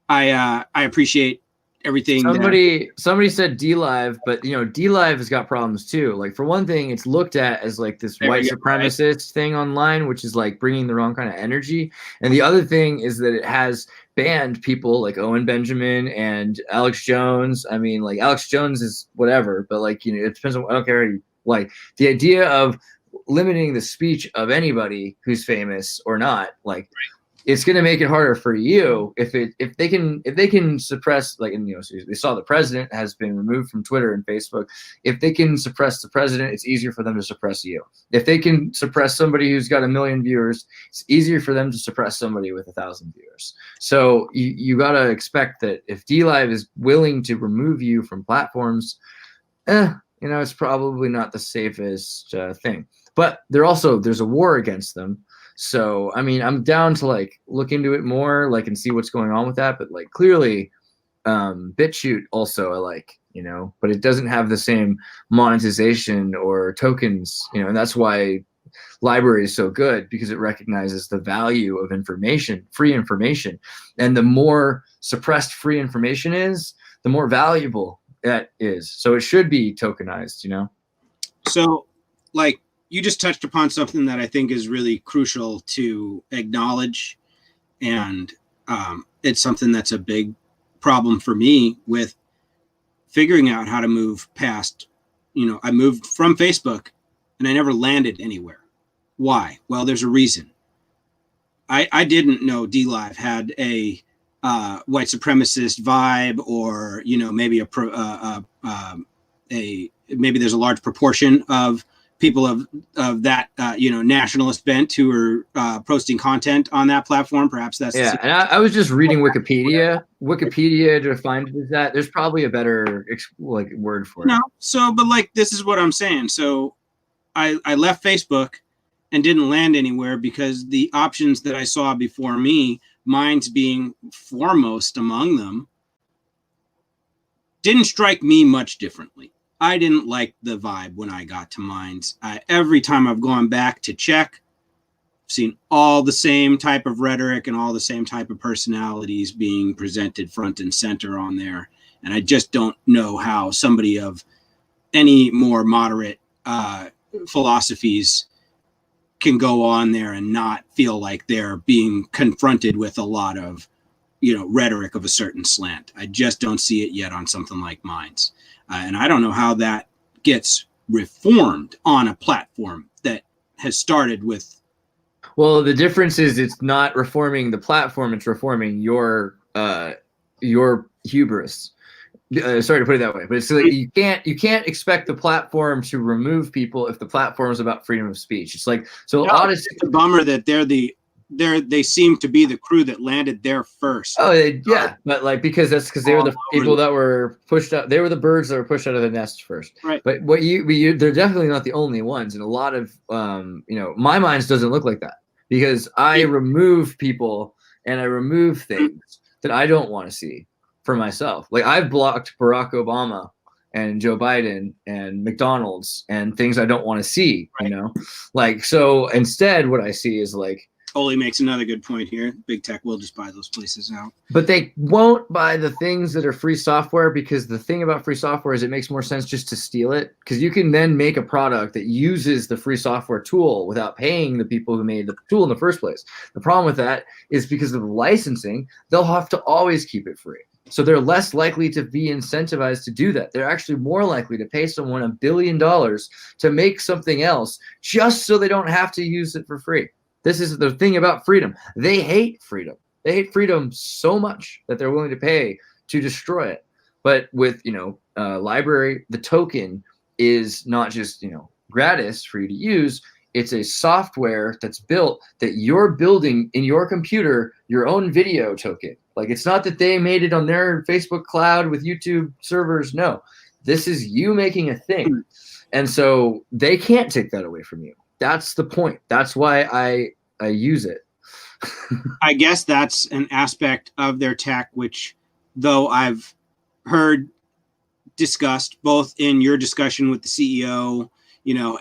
I appreciate everything. Somebody said DLive, but DLive has got problems too. For one thing, it's looked at as this white supremacist thing online, which is bringing the wrong kind of energy. And the other thing is that it has banned people like Owen Benjamin and Alex Jones. Alex Jones is whatever, but it depends on, I don't care. The idea of limiting the speech of anybody who's famous or not, it's going to make it harder for you if they can suppress they saw the president has been removed from Twitter and Facebook. If they can suppress the president, it's easier for them to suppress you. If they can suppress somebody who's got 1 million viewers, it's easier for them to suppress somebody with 1,000 viewers. So you got to expect that if DLive is willing to remove you from platforms, it's probably not the safest thing. But there's a war against them. So, I mean, I'm down to like look into it more, like, and see what's going on with that. But like, clearly, BitChute also I like, but it doesn't have the same monetization or tokens, and that's why library is so good, because it recognizes the value of information, free information. And the more suppressed free information is, the more valuable that is. So it should be tokenized, So, like, you just touched upon something that I think is really crucial to acknowledge. And it's something that's a big problem for me with figuring out how to move past. I moved from Facebook and I never landed anywhere. Why? Well, there's a reason. I didn't know DLive had a white supremacist vibe, or maybe maybe there's a large proportion of people of that nationalist bent who are posting content on that platform. Perhaps that's and I was just reading Wikipedia defined it as that. There's probably a better word for it. No, but like, this is what I'm saying. So I left Facebook and didn't land anywhere because the options that I saw before me, Minds being foremost among them, didn't strike me much differently. I didn't like the vibe when I got to Minds. Every time I've gone back to check, I've seen all the same type of rhetoric and all the same type of personalities being presented front and center on there. And I just don't know how somebody of any more moderate philosophies can go on there and not feel like they're being confronted with a lot of, rhetoric of a certain slant. I just don't see it yet on something like Minds. And I don't know how that gets reformed on a platform that has started with. Well, the difference is it's not reforming the platform; it's reforming your hubris. Sorry to put it that way, but it's like you can't expect the platform to remove people if the platform is about freedom of speech. It's like, so honestly, it's a bummer that they seem to be the crew that landed there first. Oh yeah, but like, because they were the people that were pushed out. They were the birds that were pushed out of the nest first. Right. But they're definitely not the only ones. And a lot of my Minds doesn't look like that, because I remove people and I remove things that I don't want to see for myself. Like, I've blocked Barack Obama and Joe Biden and McDonald's and things I don't want to see. Right. Like, so instead, what I see is like. Oli makes another good point here. Big tech will just buy those places out. But they won't buy the things that are free software, because the thing about free software is it makes more sense just to steal it, because you can then make a product that uses the free software tool without paying the people who made the tool in the first place. The problem with that is because of the licensing, they'll have to always keep it free. So they're less likely to be incentivized to do that. They're actually more likely to pay someone $1 billion to make something else just so they don't have to use it for free. This is the thing about freedom. They hate freedom. They hate freedom so much that they're willing to pay to destroy it. But with, library, the token is not just, gratis for you to use. It's a software that's built that you're building in your computer, your own video token. Like, it's not that they made it on their Facebook cloud with YouTube servers. No, this is you making a thing. And so they can't take that away from you. That's the point. That's why I use it. I guess that's an aspect of their tech, which, though I've heard discussed both in your discussion with the CEO,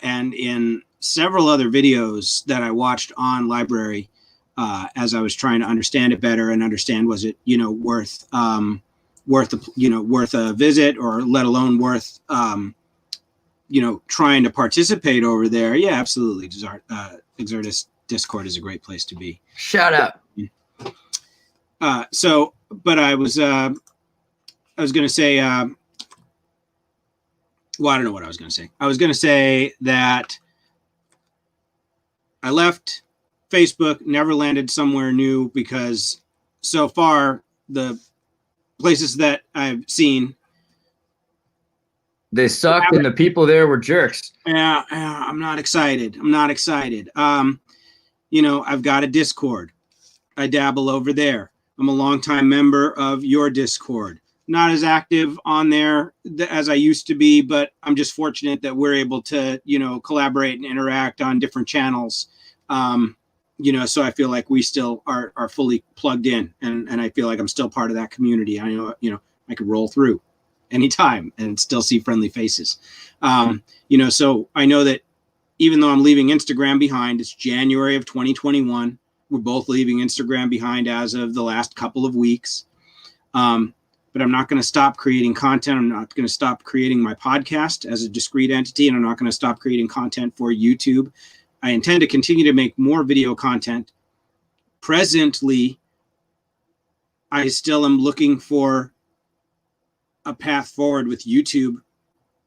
and in several other videos that I watched on Library, as I was trying to understand it better and understand, was it, worth a visit, or let alone worth, trying to participate over there. Yeah, absolutely. Exertus Discord is a great place to be. Shout out. But I was going to say, I don't know what I was going to say. I was going to say that I left Facebook, never landed somewhere new, because so far the places that I've seen, they sucked, and the people there were jerks. Yeah, I'm not excited. I've got a Discord. I dabble over there. I'm a longtime member of your Discord. Not as active on there as I used to be, but I'm just fortunate that we're able to, collaborate and interact on different channels. so I feel like we still are fully plugged in, and I feel like I'm still part of that community. I know, I could roll through anytime and still see friendly faces. So I know that even though I'm leaving Instagram behind, it's January of 2021. We're both leaving Instagram behind as of the last couple of weeks. But I'm not going to stop creating content. I'm not going to stop creating my podcast as a discrete entity, and I'm not going to stop creating content for YouTube. I intend to continue to make more video content. Presently, I still am looking for a path forward with YouTube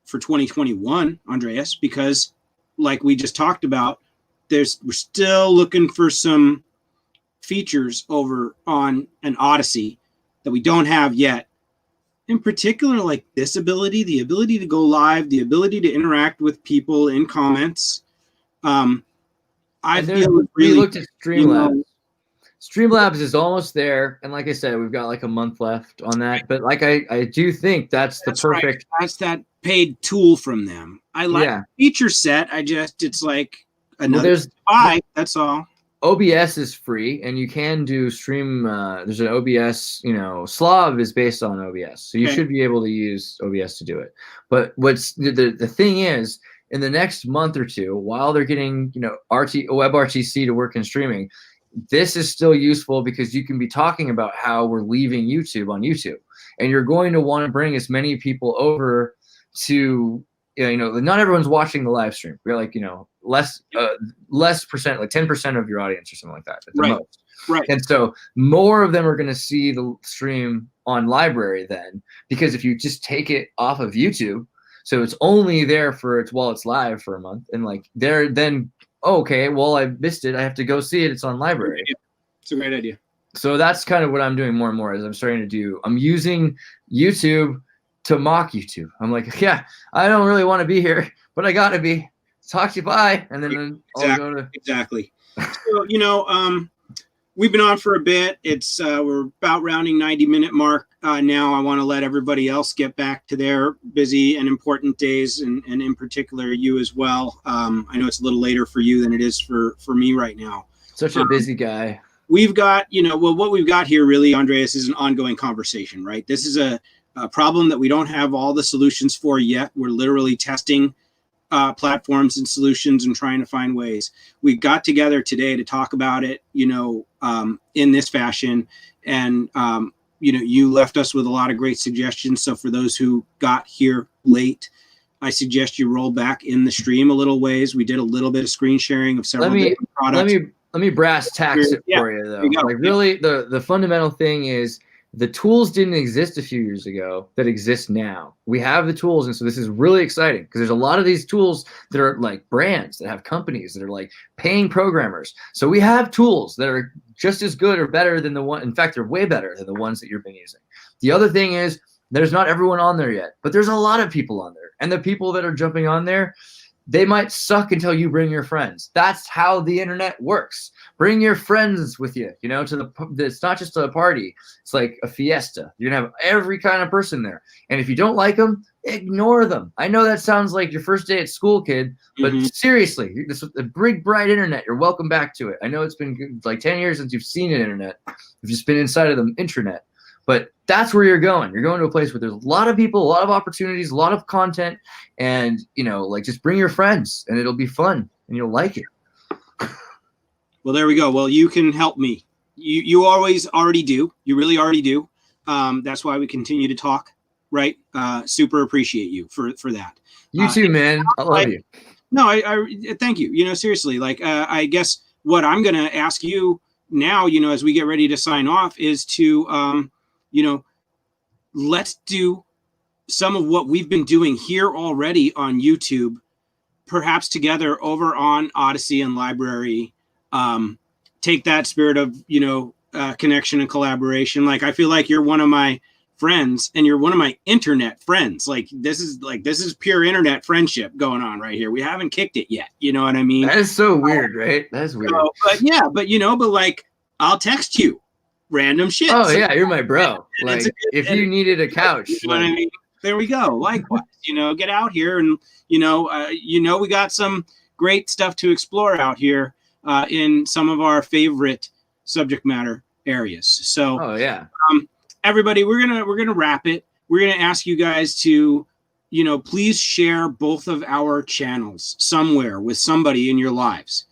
for 2021, Andreas, because like we just talked about, we're still looking for some features over on an Odyssey that we don't have yet. In particular, like this ability, the ability to go live, the ability to interact with people in comments. I feel we looked at Streamlabs. Streamlabs is almost there, and like I said, we've got like a month left on that. But like I do think that's the perfect. Right. That's that paid tool from them. I like the feature set. It's like another buy. That's all. OBS is free, and you can do stream. There's an OBS. Slav is based on OBS, so you should be able to use OBS to do it. But what's the thing is, in the next month or two, while they're getting WebRTC to work in streaming, this is still useful because you can be talking about how we're leaving YouTube on YouTube, and you're going to want to bring as many people over to. Not everyone's watching the live stream. We're like, less percent, like 10% of your audience or something like that at the most. Right. And so more of them are going to see the stream on library then, because if you just take it off of YouTube, so it's only there while it's live for a month, and like they're then, okay, well, I missed it. I have to go see it. It's on library. It's a great idea. So that's kind of what I'm doing more and more as I'm using YouTube to mock YouTube. I'm like, yeah, I don't really want to be here, but I gotta be. Talk to you, bye, and then I'll go to exactly. So we've been on for a bit. It's we're about rounding 90-minute mark now. I want to let everybody else get back to their busy and important days, and in particular you as well. I know it's a little later for you than it is for me right now. Such a busy guy. We've got what we've got here really, Andreas, is an ongoing conversation, right? This is a problem that we don't have all the solutions for yet. We're literally testing platforms and solutions and trying to find ways. We got together today to talk about it, in this fashion. And, you left us with a lot of great suggestions. So for those who got here late, I suggest you roll back in the stream a little ways. We did a little bit of screen sharing of several different products. Let me brass tacks it for you, though. Like really, the fundamental thing is, the tools didn't exist a few years ago that exist now. We have the tools, and so this is really exciting because there's a lot of these tools that are like brands that have companies that are like paying programmers. So we have tools that are just as good or better than the one. In fact, they're way better than the ones that you've been using. The other thing is there's not everyone on there yet, but there's a lot of people on there, and the people that are jumping on there, they might suck until you bring your friends. That's how the internet works. Bring your friends with you, it's not just a party. It's like a fiesta. You're going to have every kind of person there. And if you don't like them, ignore them. I know that sounds like your first day at school, kid, but seriously, this is a big, bright internet. You're welcome back to it. I know it's been like 10 years since you've seen an internet. You've just been inside of the intranet. But that's where you're going. You're going to a place where there's a lot of people, a lot of opportunities, a lot of content, and just bring your friends, and it'll be fun, and you'll like it. Well, there we go. Well, you can help me. You already do. You really already do. That's why we continue to talk, right? Super appreciate you for that. You too, man. I love you. No, I thank you. Seriously, like I guess what I'm going to ask you now, as we get ready to sign off, is to let's do some of what we've been doing here already on YouTube, perhaps together over on Odyssey and Library. Take that spirit of, connection and collaboration. Like, I feel like you're one of my friends and you're one of my internet friends. Like, this is pure internet friendship going on right here. We haven't kicked it yet. You know what I mean? That is so weird, right? That's weird. But like, I'll text you random shit. Oh, yeah, you're my bro. Like, if you needed a couch. You know what I mean? There we go. Likewise, get out here and, we got some great stuff to explore out here. in some of our favorite subject matter areas. So, Oh yeah. Everybody, we're gonna wrap it. We're gonna ask you guys to, please share both of our channels somewhere with somebody in your lives.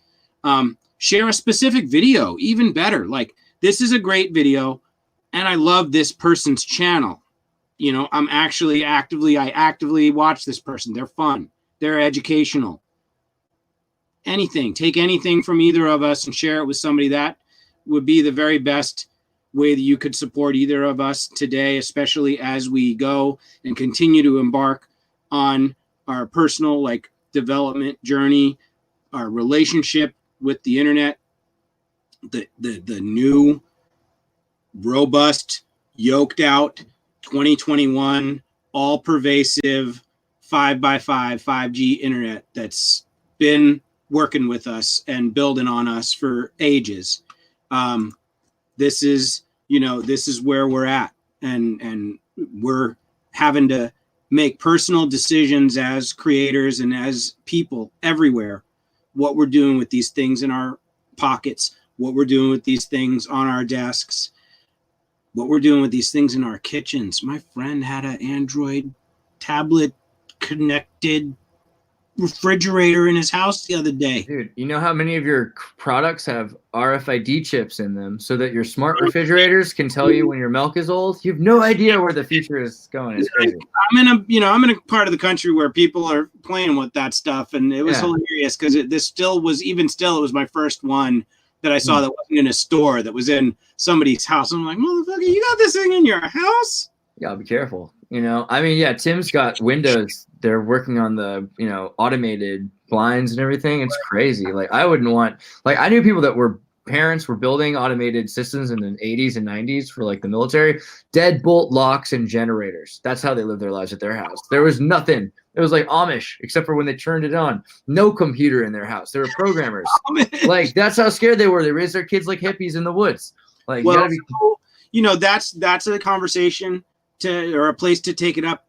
Share a specific video, even better. Like, this is a great video, and I love this person's channel. I actively watch this person. They're fun. They're educational. Take anything from either of us and share it with somebody. That would be the very best way that you could support either of us today, especially as we go and continue to embark on our personal development journey, our relationship with the internet, the new robust, yoked out 2021 all pervasive 5x5 5G internet that's been working with us and building on us for ages. This is where we're at, and we're having to make personal decisions as creators and as people everywhere, what we're doing with these things in our pockets, what we're doing with these things on our desks, what we're doing with these things in our kitchens. My friend had an Android tablet connected refrigerator in his house the other day. Dude, you know how many of your products have RFID chips in them so that your smart refrigerators can tell you when your milk is old? You have no idea where the future is going. It's crazy. I'm in a part of the country where people are playing with that stuff, and it was hilarious because it was my first one that I saw that wasn't in a store, that was in somebody's house. I'm like, motherfucker, you got this thing in your house? You gotta be careful. Tim's got Windows. They're working on the, automated blinds and everything. It's crazy. I wouldn't want, I knew people that were parents were building automated systems in the 80s and 90s for the military, deadbolt locks and generators. That's how they lived their lives at their house. There was nothing. It was like Amish, except for when they turned it on. No computer in their house. They were programmers. That's how scared they were. They raised their kids like hippies in the woods. That's a conversation or a place to take it up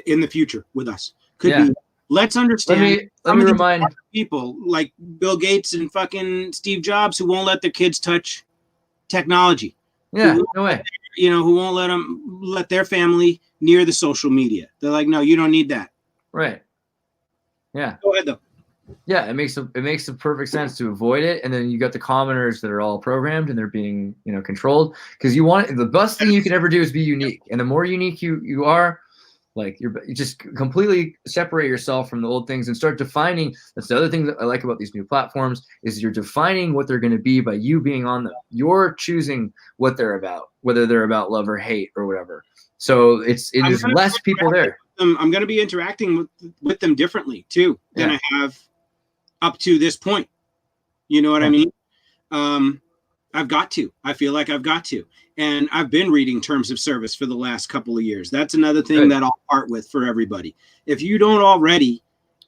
in the future with us. Be. Let's understand. Let me remind people like Bill Gates and fucking Steve Jobs who won't let their kids touch technology. Yeah, no way. Who won't let their family near the social media. They're like, no, you don't need that. Right. Yeah. Go ahead though. Yeah, it makes the perfect sense to avoid it, and then you got the commoners that are all programmed and they're being controlled, because the best thing you can ever do is be unique, and the more unique you are, you just completely separate yourself from the old things and start defining. That's the other thing that I like about these new platforms, is you're defining what they're going to be by you being on them. You're choosing what they're about, whether they're about love or hate or whatever. So there's less people there. I'm going to be interacting with them differently too than I have up to this point. You know what I mean? I've got to. I feel like I've got to. And I've been reading terms of service for the last couple of years. That's another thing that I'll part with for everybody. If you don't already,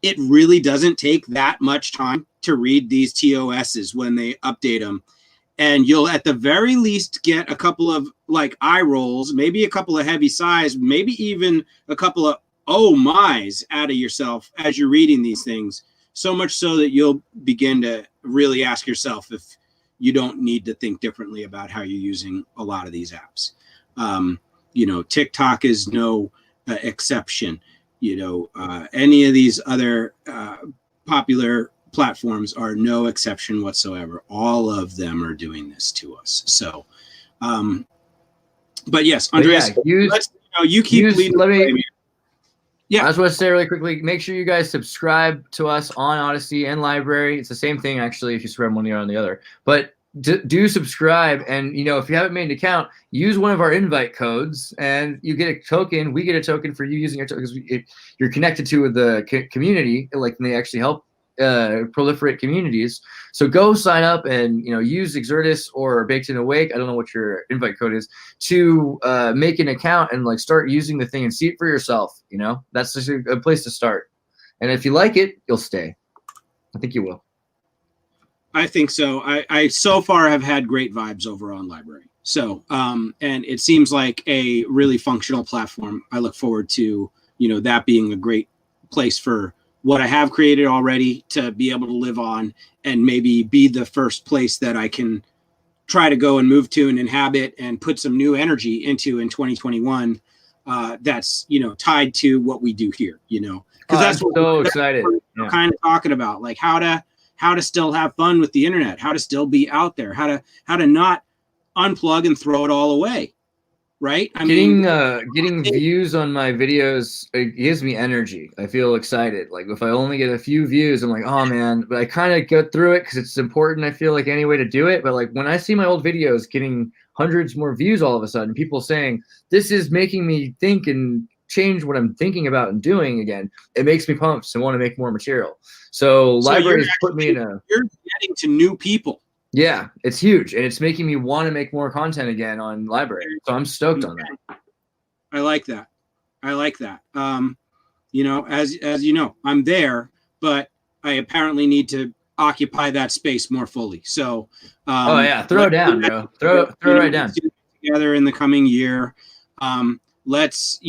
it really doesn't take that much time to read these TOSs when they update them. And you'll at the very least get a couple of eye rolls, maybe a couple of heavy sighs, maybe even a couple of oh my's out of yourself as you're reading these things. So much so that you'll begin to really ask yourself if you don't need to think differently about how you're using a lot of these apps. TikTok is no exception. Any of these other popular platforms are no exception whatsoever. All of them are doing this to us. So, but yes, Andreas, you keep leading. Yeah, I just want to say really quickly, make sure you guys subscribe to us on Odyssey and Library. It's the same thing, actually, if you subscribe one or on the other. But do subscribe, and if you haven't made an account, use one of our invite codes, and you get a token. We get a token for you using our token, because you're connected to the community. They actually help proliferate communities. So go sign up and use Exertus or Baked in Awake. I don't know what your invite code is, to make an account and start using the thing and see it for yourself. That's just a place to start. And if you like it, you'll stay. I think you will. I think so. I so far have had great vibes over on Library. So and it seems like a really functional platform. I look forward to that being a great place for what I have created already to be able to live on and maybe be the first place that I can try to go and move to and inhabit and put some new energy into in 2021. That's, tied to what we do here, because that's what so excited. We're kind of talking about, like how to still have fun with the internet, how to still be out there, how to not unplug and throw it all away. Right. Getting views on my videos, it gives me energy. I feel excited. Like if I only get a few views, I'm like, oh man, but I kind of get through it because it's important. I feel like any way to do it. But like when I see my old videos getting hundreds more views all of a sudden, people saying this is making me think and change what I'm thinking about and doing again, it makes me pumped and want to make more material. So libraries put me in a. You're getting to new people. Yeah, it's huge, and it's making me want to make more content again on library. So I'm stoked on that. I like that. As you know, I'm there, but I apparently need to occupy that space more fully. So, throw it down, bro. Throw it right down. Together in the coming year. Let's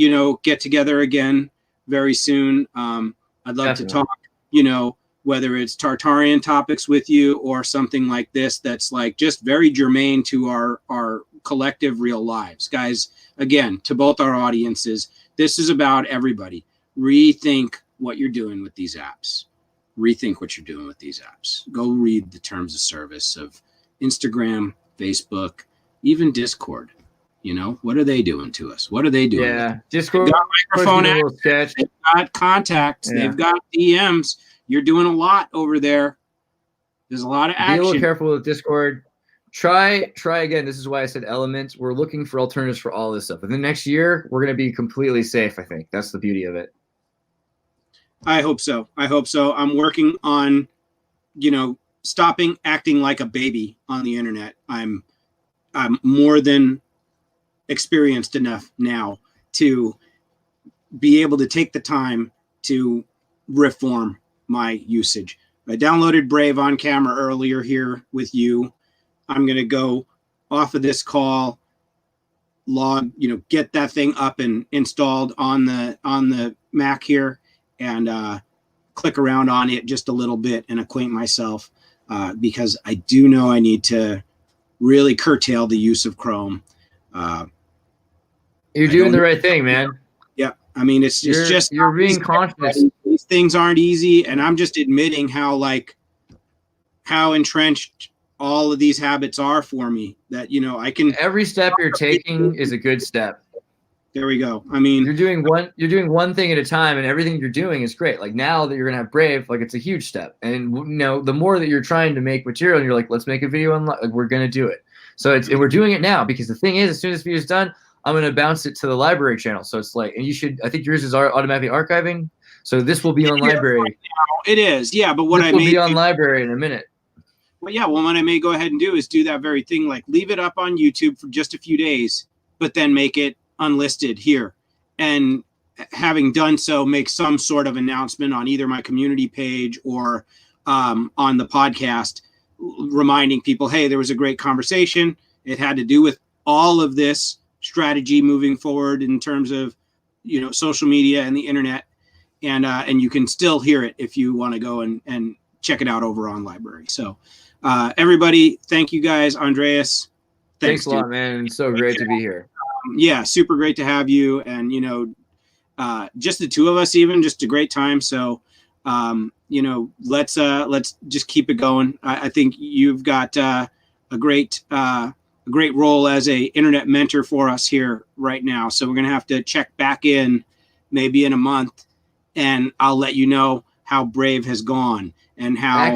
get together again very soon. I'd love to talk. Whether it's Tartarian topics with you or something like this that's like just very germane to our collective real lives. Guys, again, to both our audiences, this is about everybody. Rethink what you're doing with these apps. Go read the terms of service of Instagram, Facebook, even Discord. What are they doing to us? What are they doing? Yeah, Discord. They've got microphone access. They've got contacts. Yeah. They've got DMs. You're doing a lot over there. There's a lot of action. Be a little careful with Discord. Try again. This is why I said elements. We're looking for alternatives for all this stuff. But the next year, we're going to be completely safe, I think. That's the beauty of it. I hope so. I'm working on, stopping acting like a baby on the internet. I'm more than experienced enough now to be able to take the time to reform my usage. I downloaded Brave on camera earlier here with you. I'm going to go off of this call, get that thing up and installed on the Mac here and click around on it just a little bit and acquaint myself because I do know I need to really curtail the use of Chrome. You're doing the right thing, man. Yeah. I mean, you're being conscious. These things aren't easy. And I'm just admitting how entrenched all of these habits are for me that, I can. Every step you're taking is a good step. There we go. I mean, you're doing one thing at a time and everything you're doing is great. Like now that you're going to have Brave, like it's a huge step. And the more that you're trying to make material and you're like, let's make a video on, like, we're going to do it. So and we're doing it now because the thing is, as soon as this video is done, I'm going to bounce it to the library channel. So it's like, and I think yours is automatically archiving. So this will be on library. Right now. It is. Yeah. But what this will be on library in a minute. Well, yeah. Well, what I may go ahead and do is do that very thing. Like leave it up on YouTube for just a few days, but then make it unlisted here. And having done so, make some sort of announcement on either my community page or on the podcast, reminding people, hey, there was a great conversation. It had to do with all of this strategy moving forward in terms of, social media and the internet. And you can still hear it if you want to go and check it out over on library. So everybody, thank you guys. Andreas. Thanks a lot, man. It's so great to be here. Yeah, super great to have you. And, just the two of us, even just a great time. So, let's just keep it going. I think you've got a great role as a internet mentor for us here right now. So we're going to have to check back in maybe in a month and I'll let you know how Brave has gone and how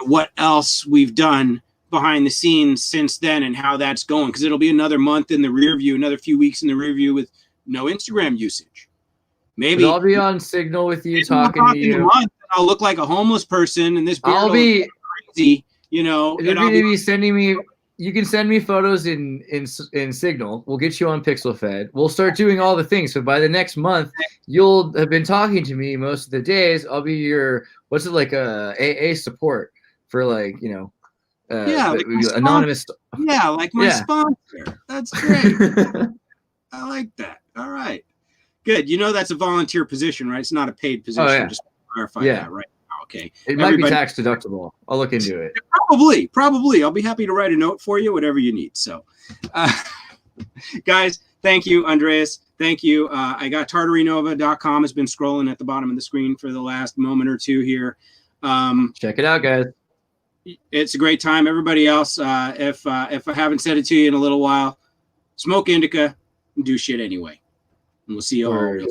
what else we've done behind the scenes since then and how that's going. Because it'll be another month in the rear view, another few weeks in the rear view with no Instagram usage. Maybe I'll be on Signal with you, talking to you. I'll look like a homeless person and this beard will be crazy, You're going to be sending me. You can send me photos in Signal. We'll get you on PixelFed. We'll start doing all the things. So by the next month, you'll have been talking to me most of the days. I'll be your AA support for like anonymous. Like my sponsor. That's great. I like that. All right, good. That's a volunteer position, right? It's not a paid position. Oh, yeah. Just clarify Yeah. that right now. Okay. It might be tax deductible. I'll look into it. Probably. I'll be happy to write a note for you, whatever you need. So, guys, thank you, Andreas. Thank you. I got tartarinova.com has been scrolling at the bottom of the screen for the last moment or two here. Check it out, guys. It's a great time. Everybody else, if I haven't said it to you in a little while, smoke indica and do shit anyway. And we'll see you all.